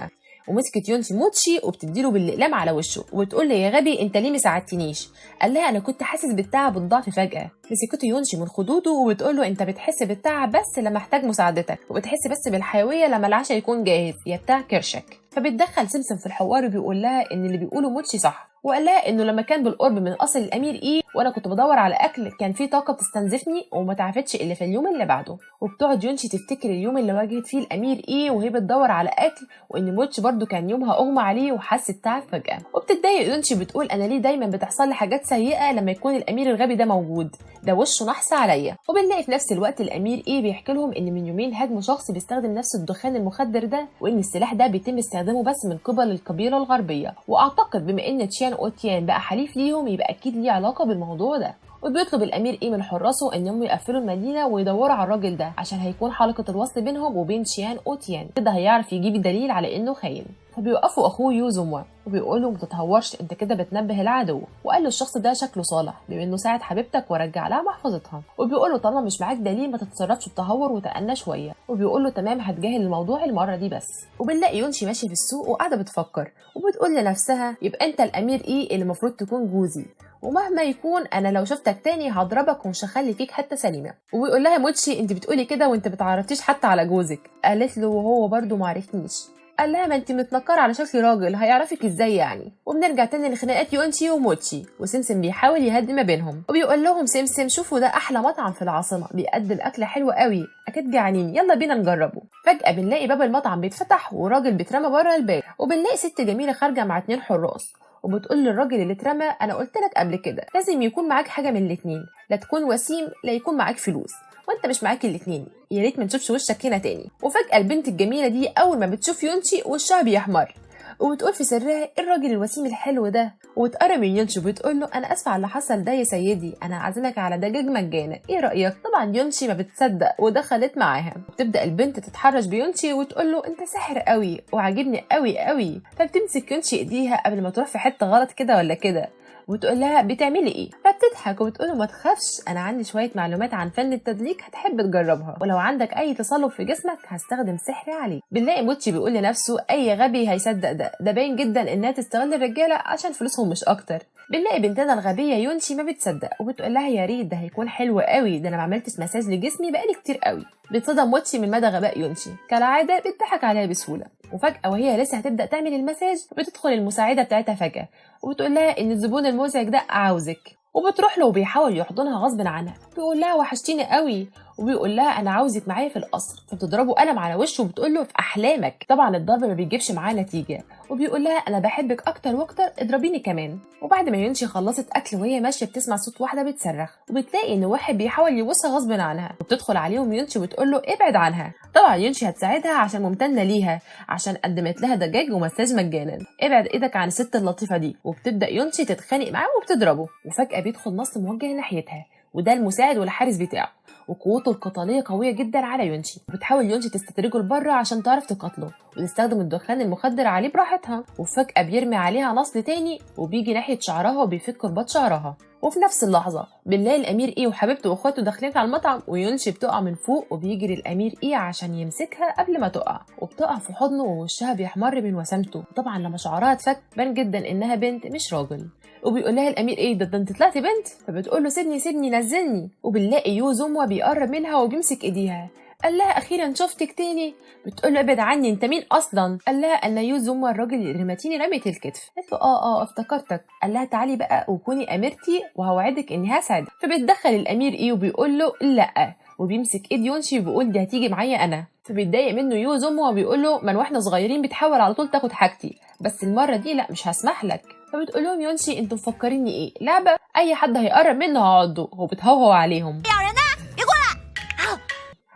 ومسكت يونشي موتشي وبتديله بالاقلام على وشه وبتقول لي يا غبي انت ليه ما ساعدتنيش؟ قال لها انا كنت حاسس بالتعب والضعف فجاه. مسكته يونشي من خدوده وبتقول له انت بتحس بالتعب بس لما احتاج مساعدتك، وبتحس بس بالحيويه لما العشاء يكون جاهز يا بتاع كرشك. فبتدخل سمسم في الحوار وبيقول لها ان اللي بيقوله موتشي صح، وقال لها انه لما كان بالقرب من قصر الامير وانا كنت بدور على اكل كان في طاقه بتستنزفني وما تعافتش الا في اليوم اللي بعده. وبتقعد يونشي تفتكر اليوم اللي واجهت فيه الامير وهي بتدور على اكل، وان موتشي برده كان يومها اغمى عليه وحس التعب فجاه. وبتتضايق يونشي بتقول انا ليه دايما بتحصل لي حاجات سيئه لما يكون الامير الغبي ده موجود، ده وشه نحس عليا. وبنلاقي في نفس الوقت الامير بيحكي لهم ان من يومين هاجموا شخص بيستخدم نفس الدخان المخدر ده، وان السلاح ده بيتم استخدامه بس من قبل القبيله الغربيه. واعتقد بما ان تشان اوتيان بقى حليف ليهم يبقى اكيد ليه علاقه بالموضوع ده. وبيطلب الامير من حراسه انهم يقفلوا المدينه ويدوروا على الراجل ده عشان هيكون حلقه الوصل بينهم وبين شيان اوتيان، كده هيعرف يجيب دليل على انه خاين. فبيوقفوا اخوه يوزوما وبيقولوا ما تتهورش انت كده بتنبه العدو، وقال له الشخص ده شكله صالح بما انه ساعد حبيبتك ورجع لها محفظتها. وبيقول له طالما مش معاك دليل ما تتصرفش بتهور وتأنى شويه. وبيقول له تمام هتجاهل الموضوع المره دي بس. وبنلاقي يونشي ماشي في السوق وقاعده بتفكر وبتقول لنفسها يبقى انت الامير اللي المفروض تكون جوزي، ومهما يكون انا لو شفتك تاني هضربك ومش هخلي فيك حتى سليمه. وبيقول لها موتشي انت بتقولي كده وانت بتعرفتيش حتى على جوزك. قالت له وهو برده ما عرفنيش. قال لها ما انت متنكره على شكل راجل هيعرفك ازاي يعني. وبنرجع تاني لخناقات يونشي وموتشي، وسمسم بيحاول يهدي ما بينهم وبيقول لهم سمسم شوفوا ده احلى مطعم في العاصمه بيقدم اكل حلو قوي، اكيد جعانين يلا بينا نجربه. فجاه بنلاقي باب المطعم بيتفتح وراجل بيترمى بره الباب، وبنلاقي ست جميله خارجه مع 2 حراس وبتقول للراجل اللي اترمى انا قلت لك قبل كده لازم يكون معاك حاجه من الاتنين، لا تكون وسيم لا يكون معاك فلوس. وانت مش معاك الاتنين، يا ريت ما نشوفش وشك هنا تاني. وفجأة البنت الجميلة دي اول ما بتشوف يونشي وشها بيحمر، وبتقول في سرها ايه الراجل الوسيم الحلو ده، وتقرب من يونشي وبتقول له انا اسفه على اللي حصل ده يا سيدي، انا عازمك على دجاج مجانا، ايه رايك؟ طبعا يونشي ما بتصدق ودخلت معاها. بتبدا البنت تتحرش بيونشي وتقول له انت ساحر قوي وعاجبني قوي قوي، فبتمسك يونشي ايديها قبل ما تروح في حته غلط كده ولا كده، وتقول لها بتعملي ايه؟ فبتضحك وبتقول له ما تخافش، انا عندي شويه معلومات عن فن التدليك هتحب تجربها، ولو عندك اي تصلب في جسمك هستخدم سحري عليك. بنلاقي موتشي بيقول لنفسه اي غبي هيصدق ده باين جدا انها تستغل الرجاله عشان فلوسهم مش اكتر. بنلاقي بنتنا الغبيه يونشي ما بتصدق وبتقول لها يا ريت، ده هيكون حلو قوي، ده انا ما عملتش مساج لجسمي بقالي كتير قوي. بيتصدم موتشي من مدى غباء يونشي، كالعاده بيضحك عليها بسهوله. وفجاه وهي لسه هتبدا تعمل المساج بتدخل المساعده بتاعتها فجاه وبتقول لها ان الزبون المزعج ده عاوزك، وبتروح له وبيحاول يحضنها غصب عنها، بيقول لها وحشتيني قوي، وبيقول لها انا عاوزك معايا في القصر، فبتضربه قلم على وشه وبتقول له في احلامك. طبعا الضرب ما بيجيبش معاه نتيجه، وبيقول لها انا بحبك اكتر واكتر، اضربيني كمان. وبعد ما يونشي خلصت اكل وهي ماشيه بتسمع صوت واحده بتصرخ، وبتلاقي ان واحد بيحاول يبوسها غصب عنها، وبتدخل عليهم يونشي وتقول له ابعد عنها. طبعا يونشي هتساعدها عشان ممتنه ليها عشان قدمت لها دجاج ومساج مجانا، ابعد ايدك عن الست اللطيفه دي. وبتبدا يونشي تتخانق معاه وبتضربه، وفجاه بيدخل نص موجه ناحيتها، وده المساعد والحارس بتاعه، وقوته القتاليه قويه جدا على يونشي. بتحاول يونشي تستدرجه لبره عشان تعرف تقاتله وتستخدم الدخان المخدر عليه براحتها، وفجاه بيرمي عليها نصل تاني وبيجي ناحيه شعرها وبيفك رباط شعرها. وفي نفس اللحظه بنلاقي الامير ايه وحبيبته واخواته داخلين على المطعم، ويونشي بتقع من فوق وبيجري الامير ايه عشان يمسكها قبل ما تقع، وبتقع في حضنه ووشها بيحمر من وسامته. طبعا لما شعرها اتفك بان جدا انها بنت مش راجل، وبيقول لها الامير ايه ده انت طلعتي بنت؟ فبتقول له سيبني سيبني نزلني. وبنلاقي يو زوموا بيقرب منها وبيمسك ايديها، قال لها اخيرا شفتك تاني. بتقول له ابعد عني، انت مين اصلا؟ قال لها انا يو زوموا الراجل اللي رمتيني رميه الكتف. قالت له افتكرتك. قال لها تعالي بقى وكوني اميرتي وهوعدك اني هسعدك. فبيتدخل الامير ايه وبيقول له لا، وبيمسك ايد يونشي وبيقول دي هتيجي معايا انا. فبيتضايق منه يو زوموا وبيقول له من واحنا صغيرين بتحاول على طول تاخد حاجتي، بس المره دي لا مش هسمح لك. فبتقول لهم يونشي انتوا مفكريني ايه لعبه؟ اي حد هيقرب منه هعضه. وبتهوهو عليهم.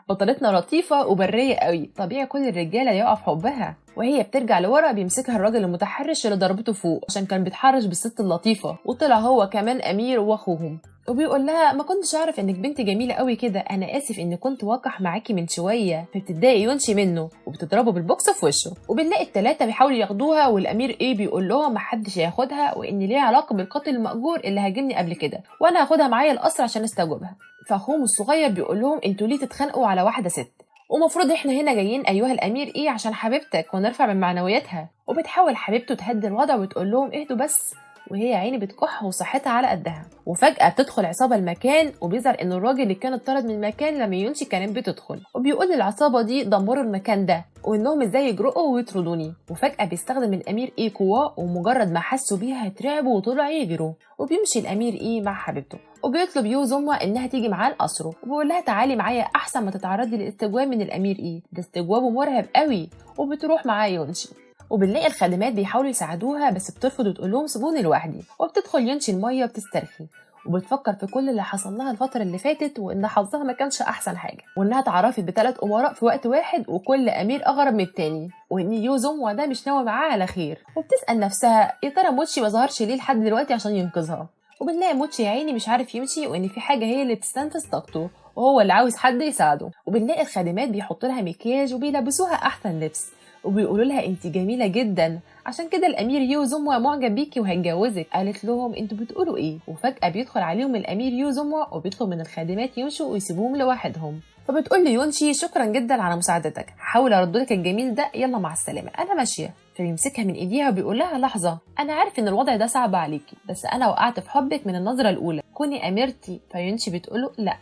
بطلتنا لطيفه وبريه قوي، طبيعي كل الرجاله يقع في حبها. وهي بترجع لورا بيمسكها الراجل المتحرش اللي ضربته فوق عشان كان بيتحرش بالست اللطيفه، وطلع هو كمان امير واخوهم. وبيقول لها ما كنتش اعرف انك بنت جميله قوي كده، انا اسف اني كنت وقح معاكي من شويه. فبتتضايق يونشي منه وبتضربه بالبوكس في وشه. وبنلاقي الثلاثه بيحاولوا ياخدوها، والامير ايه بيقول لهم محدش هياخدها، وان ليها علاقه بالقاتل المأجور اللي هاجمني قبل كده، وانا هاخدها معايا القصر عشان استجوبها. فاخوهم الصغير بيقول لهم انتوا ليه تتخانقوا على واحده ست؟ ومفروض احنا هنا جايين ايها الامير ايه عشان حبيبتك ونرفع من معنوياتها. وبتحاول حبيبته تهدي الوضع وتقول لهم اهدوا بس، وهي عيني بتكح وصحتها على قدها. وفجأة بتدخل عصابة المكان، وبيظهر ان الراجل اللي كان اتطرد من المكان لما يونشي كانت بتدخل، وبيقول للعصابة دي دمروا المكان ده وانهم ازاي يجرؤوا ويطردوني. وفجأة بيستخدم الامير ايه قواه، ومجرد ما حسوا بيها اترعبوا وطلعوا يجروا. وبيمشي الامير ايه مع حبيبته، وبيطلب يو زوموا انها تيجي معاه القصر، وبيقول لها تعالي معايا احسن ما تتعرضي لاستجواب من الامير ايه، ده استجوابه مرعب قوي. وبتروح معاه يونشي، وبنلاقي الخادمات بيحاولوا يساعدوها بس بترفض وتقول لهم سيبوني لوحدي. وبتدخل يونشي الميه وبتسترخي، وبتفكر في كل اللي حصل لها الفتره اللي فاتت، وان حظها ما كانش احسن حاجه، وانها اتعرفت بثلاث امراء في وقت واحد وكل امير اغرب من التاني، وان يو زوموا ده مش ناوي معاها على خير. وبتسال نفسها يا ترى موتشي ما ظهرش ليه لحد دلوقتي عشان ينقذها. وبنلاقي موتشي يا عيني مش عارف يمشي، وان في حاجه هي اللي بتستنفذ طاقته وهو اللي عاوز حد يساعده. وبنلاقي الخادمات بيحطوا لها مكياج وبيلبسوها احسن لبس، وبيقولوا لها انت جميله جدا عشان كده الامير يو زوموا معجب بيكي وهيتجوزك. قالت لهم انتوا بتقولوا ايه؟ وفجاه بيدخل عليهم الامير يو زوموا وبيطلب من الخادمات يمشوا ويسيبوهم لوحدهم. فبتقول لي يونشي شكرا جدا على مساعدتك، هحاول ارد لك الجميل ده، يلا مع السلامه انا ماشيه. فبيمسكها من ايديها وبيقول لها لحظه، انا عارف ان الوضع ده صعب عليكي، بس انا وقعت في حبك من النظره الاولى، كوني اميرتي. فيونشي بتقوله لا.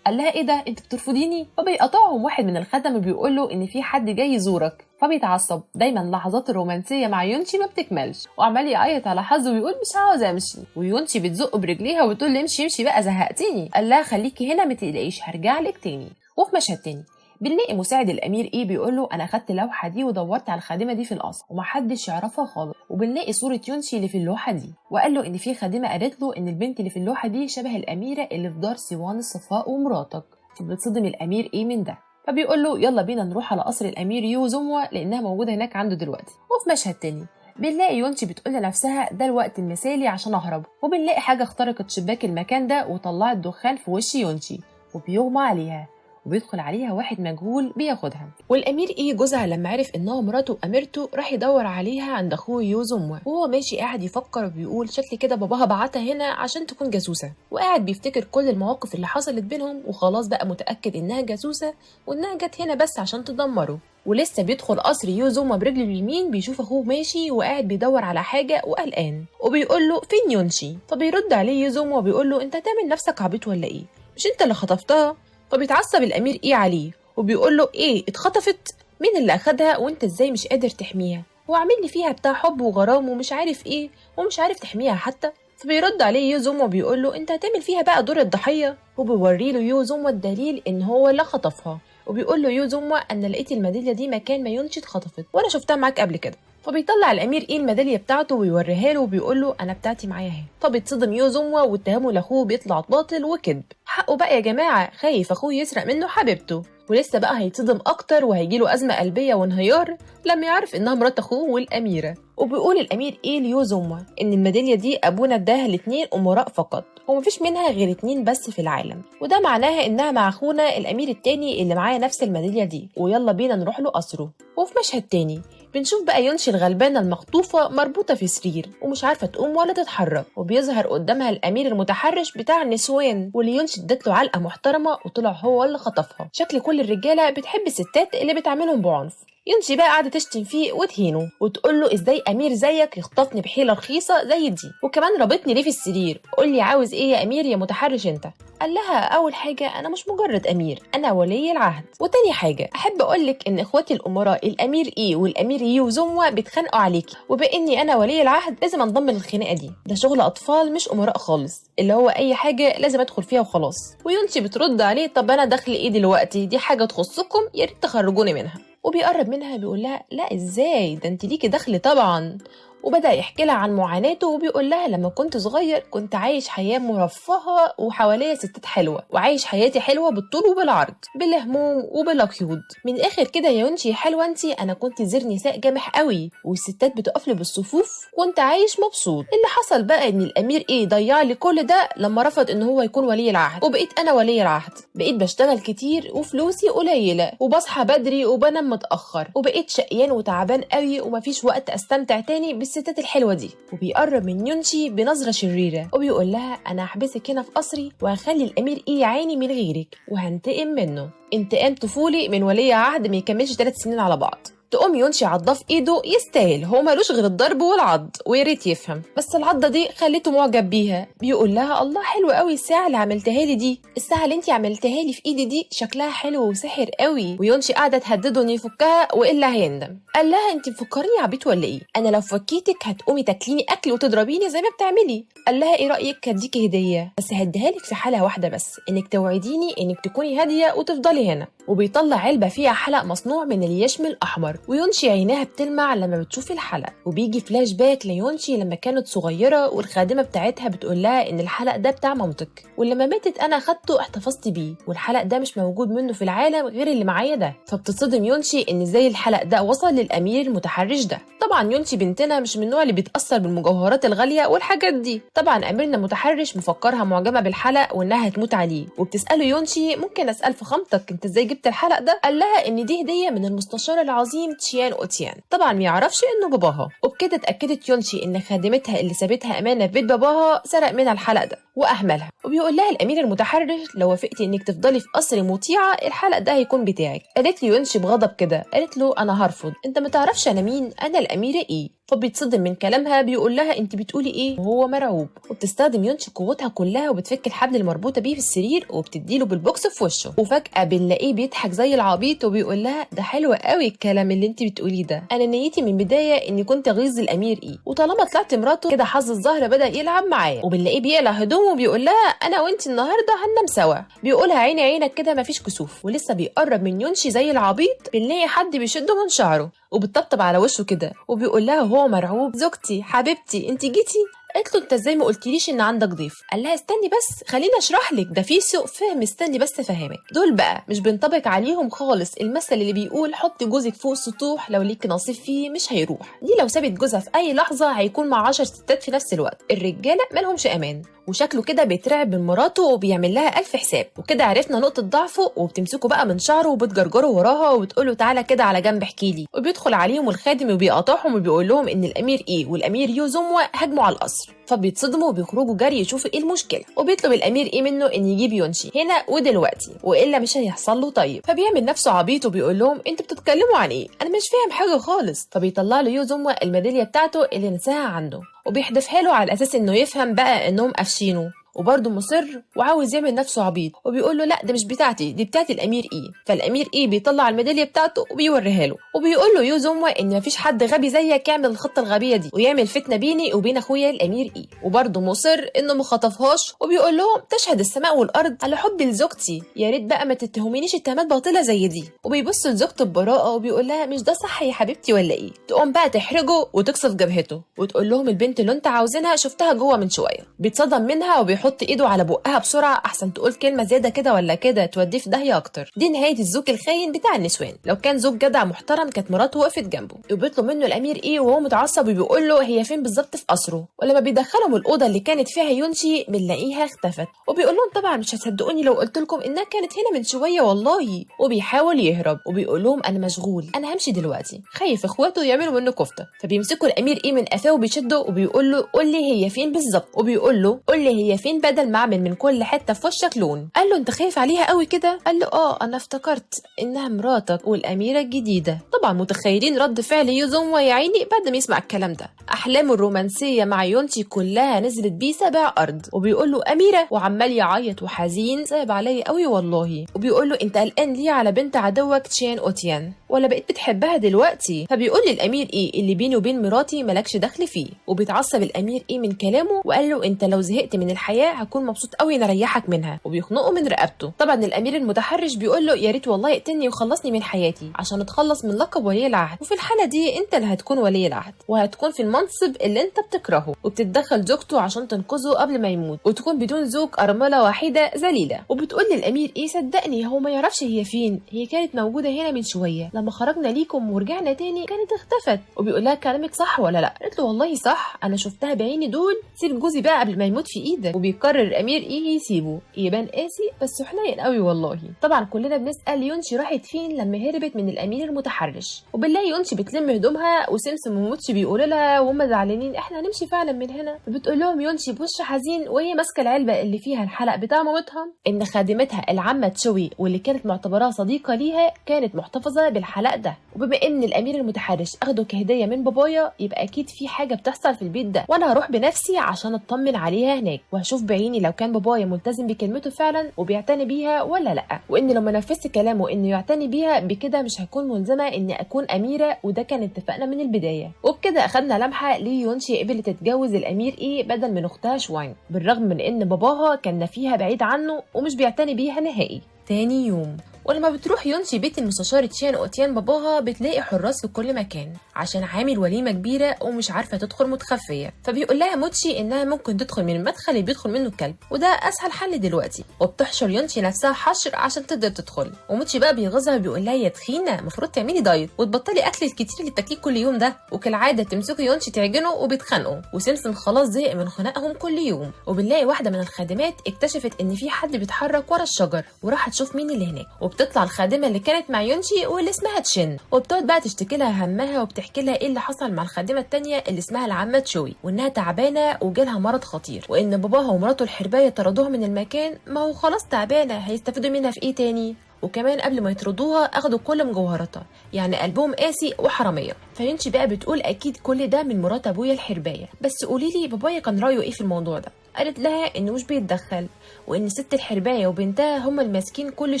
قال لها ايه ده انت بترفضيني؟ فبيقطعهم واحد من الخدم وبيقول له ان في حد جاي يزورك. فبيتعصب، دايما اللحظات الرومانسيه مع يونشي ما بتكملش، وعمال يعيط على حظه ويقول مش عاوز امشي. ويونشي بتزقه برجليها وبتقول له امشي امشي بقى زهقتيني. قال لها خليكي هنا ما تقلقيش هرجع لك تاني. وفي مشهد تاني بنلاقي مساعد الامير ايه بيقول له انا خدت اللوحه دي ودورت على الخادمه دي في القصر ومحدش يعرفها خالص. وبنلاقي صوره يونشي اللي في اللوحه دي، وقال له ان في خادمه قالت له ان البنت اللي في اللوحه دي شبه الاميره اللي في دار سيوان الصفاء ومراتك. فبيتصدم الامير ايه من ده، فبيقول له يلا بينا نروح على قصر الامير يوزوموا لانها موجوده هناك عنده دلوقتي. وفي مشهد تاني بنلاقي يونشي بتقول لنفسها ده الوقت المثالي عشان اهرب، وبنلاقي حاجه اخترقت شباك المكان ده وطلعت دخان في وش يونشي وبيغمى عليها، وبيدخل عليها واحد مجهول بياخدها. والامير ايه جوزها لما عرف انها مراته اميرته راح يدور عليها عند اخوه يوزوموا، وهو ماشي قاعد يفكر وبيقول شكل كده باباها بعتها هنا عشان تكون جاسوسه، وقاعد بيفتكر كل المواقف اللي حصلت بينهم وخلاص بقى متاكد انها جاسوسه وانها جت هنا بس عشان تدمره. ولسه بيدخل قصر يوزوما برجله اليمين بيشوف اخوه ماشي وقاعد بيدور على حاجه وقلقان، وبيقول له فين يونشي؟ فبيرد عليه يوزوما وبيقول له انت هتعمل نفسك عبيط ولا ايه؟ مش انت اللي خطفتها؟ فبيتعصب الامير ايه عليه وبيقول له ايه اتخطفت؟ مين اللي اخدها وانت ازاي مش قادر تحميها؟ وعامل لي فيها بتاع حب وغرام ومش عارف ايه ومش عارف تحميها حتى. فبيرد عليه يوزوما وبيقول له انت هتعمل فيها بقى دور الضحيه، وبيوري له يوزوما الدليل ان هو اللي خطفها، وبيقول له يوزوما انا لقيت الميداليه دي مكان ما يونشي اتخطفت وانا شفتها معاك قبل كده. فبيطلع الامير ايه الميداليه بتاعته ويوريها له وبيقول له انا بتاعتي معايا اهي. فبيتصدم يوزوما واتهامه لاخوه بيطلع باطل وكذب، حقه بقى يا جماعه، خايف اخوه يسرق منه حبيبته. ولسه بقى هيتصدم اكتر وهيجيله ازمه قلبيه وانهيار لما يعرف انها مرات اخوه والاميره. وبيقول الامير ايه ليوزوما ان الميداليه دي ابونا اداها ل2 امراء فقط ومفيش منها غير 2 بس في العالم، وده معناها انها مع اخونا الامير التاني اللي معاه نفس الميداليه دي، ويلا بينا نروح له قصره. وفي مشهد تاني بنشوف بقى يونشي الغلبانه المخطوفه مربوطه في سرير ومش عارفه تقوم ولا تتحرك، وبيظهر قدامها الامير المتحرش بتاع النسوان واللي يونشي ادته علقه محترمه وطلع هو اللي خطفها. شكل كل الرجاله بتحب الستات اللي بتعاملهم بعنف. يونشي بقى قاعده تشتم فيه وتهينه وتقول له ازاي امير زيك يخطفني بحيله رخيصه زي دي، وكمان رابطني ليه في السرير؟ قول لي عاوز ايه يا امير يا متحرش انت؟ قال لها اول حاجه انا مش مجرد امير، انا ولي العهد، وتاني حاجه احب اقولك ان اخواتي الامراء الامير ايه والامير يوزوما بيتخانقوا عليكي، وباني انا ولي العهد لازم انضم للخناقه دي، ده شغل اطفال مش امراء خالص، اللي هو اي حاجه لازم ادخل فيها وخلاص. ويونشي بترد عليه طب انا دخل ايه دلوقتي؟ دي حاجه تخصكم، يا ريت تخرجوني منها. وبيقرب منها بيقول لها لا ازاي، ده انت ليكي دخل طبعا. وبدأ يحكي لها عن معاناته وبيقول لها لما كنت صغير كنت عايش حياة مرفهة وحواليا ستات حلوة، وعايش حياتي حلوة بالطول وبالعرض بلا هموم وبلا قيود. من الآخر كده يا ونشي حلوة انتي، أنا كنت زير نساء جامح قوي والستات بتقفلي بالصفوف وانت عايش مبسوط. اللي حصل بقى ان الأمير ايه ضيع لي كل ده لما رفض ان هو يكون ولي العهد، وبقيت أنا ولي العهد، بقيت بشتغل كتير وفلوسي قليلة وبصحى بدري وبنام متأخر، وبقيت شقيان وتعبان قوي ومفيش وقت أستمتع تاني الستات الحلوه دي. وبيقرب من يونشي بنظره شريره وبيقول لها انا هحبسك هنا في قصري وهخلي الامير ايه يعاني من غيرك وهنتقم منه انتقام طفولي من ولي عهد ما يكملش 3 سنين على بعض. تقوم يونشي عضاه في ايده، يستاهل، هو مالوش غير الضرب والعض ويا ريت يفهم، بس العضه دي خليته معجب بيها. بيقول لها الله حلو قوي الساعه اللي عملتها لي دي، الساعه اللي انت عملتها لي في ايدي دي شكلها حلو وسحر قوي. ويونشي قاعده تهدده انه يفكها والا هيندم. قال لها انت مفكرني عبيط ولا ايه؟ انا لو فكيتك هتقومي تاكليني اكل وتضربيني زي ما بتعملي. قال لها ايه رايك هديكي هديه، بس هديها لك في حاله واحده بس، انك توعديني انك تكوني هاديه وتفضلي هنا. وبيطلع علبه فيها حلق مصنوع من اليشم الاحمر، ويونشي عينيها بتلمع لما بتشوف الحلق. وبيجي فلاش باك ليونشي لما كانت صغيره والخادمه بتاعتها بتقول لها ان الحلق ده بتاع مامتك، ولما ماتت انا اخدته احتفظت بيه، والحلق ده مش موجود منه في العالم غير اللي معايا ده. فبتصدم يونشي ان ازاي الحلق ده وصل للامير المتحرش ده. طبعا يونشي بنتنا مش من النوع اللي بيتاثر بالمجوهرات الغاليه والحاجات دي، طبعا اميرنا المتحرش مفكرها معجبه بالحلق وانها هتموت عليه، وبتساله يونشي ممكن اسال فخامتك انت ازاي جبت الحلق ده؟ قال لها ان دي هديه من المستشار العظيم تشيان اوتيان، طبعا ما يعرفش انه باباها. وبكده اتاكدت يونشي ان خادمتها اللي سابتها امانه في بيت باباها سرق منها الحلق ده واهملها. وبيقول لها الامير المتحرش لو وافقتي انك تفضلي في قصر مطيعه الحلق ده هيكون بتاعك. قالت لي يونشي بغضب كده، قالت له انا هرفض، انت ما تعرفش انا مين، انا الاميره ايه. فبيتصدم من كلامها، بيقول لها انت بتقولي ايه وهو مرعوب. وبتستخدم يونشي قوتها كلها وبتفك الحبل المربوطه بيه في السرير وبتديله بالبوكس في وشه. وفجاه بنلاقيه بيضحك زي العبيط وبيقول لها ده حلو قوي الكلام اللي انت بتقوليه ده، انا نيتي من بدايه اني كنت اغيظ الامير ايه، وطالما طلعت مراته كده حظ الزهره بدا يلعب معايا. وبنلاقيه بيقلع هدومه وبيقول لها انا وانت النهارده هننام سوا. بيقولها عيني عينك كده مفيش كسوف. ولسه بيقرب من يونشي زي العبيط بنلاقي حد بيشده من شعره وبتطبطب على وشه كده، وبيقول لها وهو مرعوب زوجتي حبيبتي انت جيتي، قالت له انت ازاي ما قلتليش ان عندك ضيف؟ قال لها استني بس خليني اشرح لك، ده في سوء فهم، استني بس افهمك. دول بقى مش بينطبق عليهم خالص المثل اللي بيقول حطي جوزك فوق السطوح لو ليكي نصيب فيه مش هيروح. دي لو سابت جوزها في اي لحظه هيكون مع 10 ستات في نفس الوقت. الرجاله مالهمش امان، وشكله كده بيترعب من مراته وبيعمل لها ألف حساب. وكده عرفنا نقطة ضعفه، وبتمسكه بقى من شعره وبتجرجره وراها وبتقوله تعالى كده على جنب احكي لي. وبيدخل عليهم الخادم وبيقاطعهم وبيقول لهم ان الامير ايه والامير يوزوموا هاجموا على القصر. فبيتصدموا وبيخرجوا جري يشوفوا ايه المشكله، وبيطلب الامير ايه منه ان يجيب يونشي هنا ودلوقتي والا مش هيحصل له طيب. فبيعمل نفسه عبيط وبيقول لهم انتوا بتتكلموا عن ايه؟ انا مش فاهم حاجه خالص. فبيطلع له يوزوموا الميداليه بتاعته اللي نساها عنده وبيحدفها له على اساس انه يفهم بقى انهم قافشينه، وبرضه مصر وعاوز يعمل نفسه عبيط وبيقول له لا ده مش بتاعتي، دي بتاعت الامير ايه. فالامير ايه بيطلع الميداليه بتاعته وبيوريها له وبيقول له يوزوموا ان مفيش حد غبي زيك يعمل الخطه الغبيه دي ويعمل فتنه بيني وبين اخويا الامير ايه. وبرضه مصر انه ما خطفهاش وبيقول لهم تشهد السماء والارض على حبي لزوجتي، يا ريت بقى ما تتهمينيش اتهامات باطله زي دي. وبيبص لزوجته ببراءه وبيقول لها مش ده صح يا حبيبتي ولا ايه؟ تقوم بقى تحرجه وتقصف جبهته وتقول لهم البنت اللي انت عاوزينها شفتها جوه من شويه. بيتصدم منها وبيحط ايده على بقها بسرعه احسن تقول كلمه زياده كده ولا كده توديه في داهيه اكتر. دي نهايه الزوج الخاين بتاع النسوان. لو كان زوج جدع محترم كانت مراته وقفت جنبه. وبيطلب منه الامير ايه وهو متعصب وبيقول له هي فين بالظبط في قصره. ولما بيدخلهم الاوضه اللي كانت فيها يونشي بنلاقيها اختفت، وبيقول لهم طبعا مش هتصدقوني لو قلت لكم انها كانت هنا من شويه والله. وبيحاول يهرب وبيقول لهم انا مشغول انا همشي دلوقتي، خايف اخواته يعملوا منه كفته. فبيمسكوا الامير ايه من قفاه وبيشده وبيقول له قول لي هي فين بالظبط، وبيقول له قول لي هي فين بدل ما اعمل من كل حته في وشك لون. قال له انت خايف عليها قوي كده؟ قال له انا افتكرت انها مراتك والاميره الجديده. طبعا متخيلين رد فعل يوزوموا يا عيني بعد ما يسمع الكلام ده. احلامه الرومانسيه مع يونشي كلها نزلت بيه سبع ارض. وبيقول له اميره وعمال يعيط وحزين صعب عليا قوي والله. وبيقول له انت قلقان ليه على بنت عدوك تشين اوتيان ولا بقيت بتحبها دلوقتي؟ فبيقول للامير ايه اللي بيني وبين مراتي مالكش دخل فيه. وبيتعصب الامير ايه من كلامه وقال له انت لو زهقت من الحياه هكون مبسوط قوي نريحك منها. وبيخنقه من رقبته. طبعا الامير المتحرش بيقول له يا ريت والله يقتلني وخلصني من حياتي عشان اتخلص من لقب ولي العهد، وفي الحاله دي انت اللي هتكون ولي العهد وهتكون في المنصب اللي انت بتكرهه. وبتتدخل زوجته عشان تنقذه قبل ما يموت وتكون بدون زوج ارمله وحيده ذليله. وبتقول للامير ايه صدقني هو ما يعرفش هي فين، هي كانت موجوده هنا من شويه لما خرجنا ليكم ورجعنا تاني كانت اختفت. وبيقول لها كلامك صح ولا لا؟ قالت له والله صح انا شفتها بعيني. دول سيب جوزي بقى قبل ما يموت في ايدك. وبيقرر الامير ايه يسيبه، يبان قاسي بس حنين قوي والله. طبعا كلنا بنسال يونشي راحت فين لما هربت من الامير المتحرش. وبنلاقي يونشي بتلم هدومها وسمسم وموتشي بيقولوا لها وهم زعلانين احنا هنمشي فعلا من هنا. فبتقول لهم يونشي بوش حزين وهي ماسكه العلبه اللي فيها الحلق بتاع مامتها ان خادمتها العمه تشوي واللي كانت معتبراها صديقه ليها كانت محتفظه بالحلق ده. وبما ان الامير المتحرش اخده كهديه من بابايا يبقى اكيد في حاجه بتحصل في البيت ده، وانا هروح بنفسي عشان اطمن عليها هناك وهشوف بعيني لو كان بابايا ملتزم بكلمته فعلا وبيعتني بيها ولا لا. وان لو ما نفذت كلامه انه يعتني بيها بكده مش هكون ملزمه اني اكون اميره، وده كان اتفقنا من البدايه. وبكده اخدنا لمحه ليونشي قبلت تتجوز الامير ايه بدل من اختها شواين، بالرغم من ان باباها كان نفيها بعيد عنه ومش بيعتني بيها نهائي. تاني يوم ولما بتروح يونشي بيت المستشار تشين اوتيان باباها بتلاقي حراس في كل مكان عشان عامل وليمه كبيره ومش عارفه تدخل متخفيه. فبيقول لها موتشي انها ممكن تدخل من المدخل اللي بيدخل منه الكلب وده اسهل حل دلوقتي. وبتحشر يونشي نفسها حشر عشان تقدر تدخل. وموتشي بقى بيغيظها وبيقول لها يا تخينه المفروض تعملي دايت وتبطلي اكل الكتير اللي بتاكليه كل يوم ده. وكالعاده تمسكوا يونشي تعجنه وبيتخانقوا وسمسم خلاص زهق من خناقهم كل يوم. وبنلاقي واحده من الخادمات اكتشفت ان في حد بيتحرك ورا الشجر وراحت تشوف مين اللي هناك. وبتطلع الخادمه اللي كانت مع يونشي واللي اسمها تشين وبتقعد بقى تشتكي لها همها وبتحكي لها ايه اللي حصل مع الخادمه الثانيه اللي اسمها العمه تشوي وانها تعبانه وجالها مرض خطير وان باباها ومراته الحربايه طردوها من المكان. ما هو خلاص تعبانه هيستفيدوا منها في ايه تاني؟ وكمان قبل ما يطردوها اخدوا كل مجوهراتها يعني قلبهم قاسي وحراميه. فيونشي بقى بتقول اكيد كل ده من مرات ابويا الحربايه، بس قولي لي بابايا كان رايه ايه في الموضوع ده؟ قالت لها انه مش بيتدخل وان ست الحربايه وبنتها هم الماسكين كل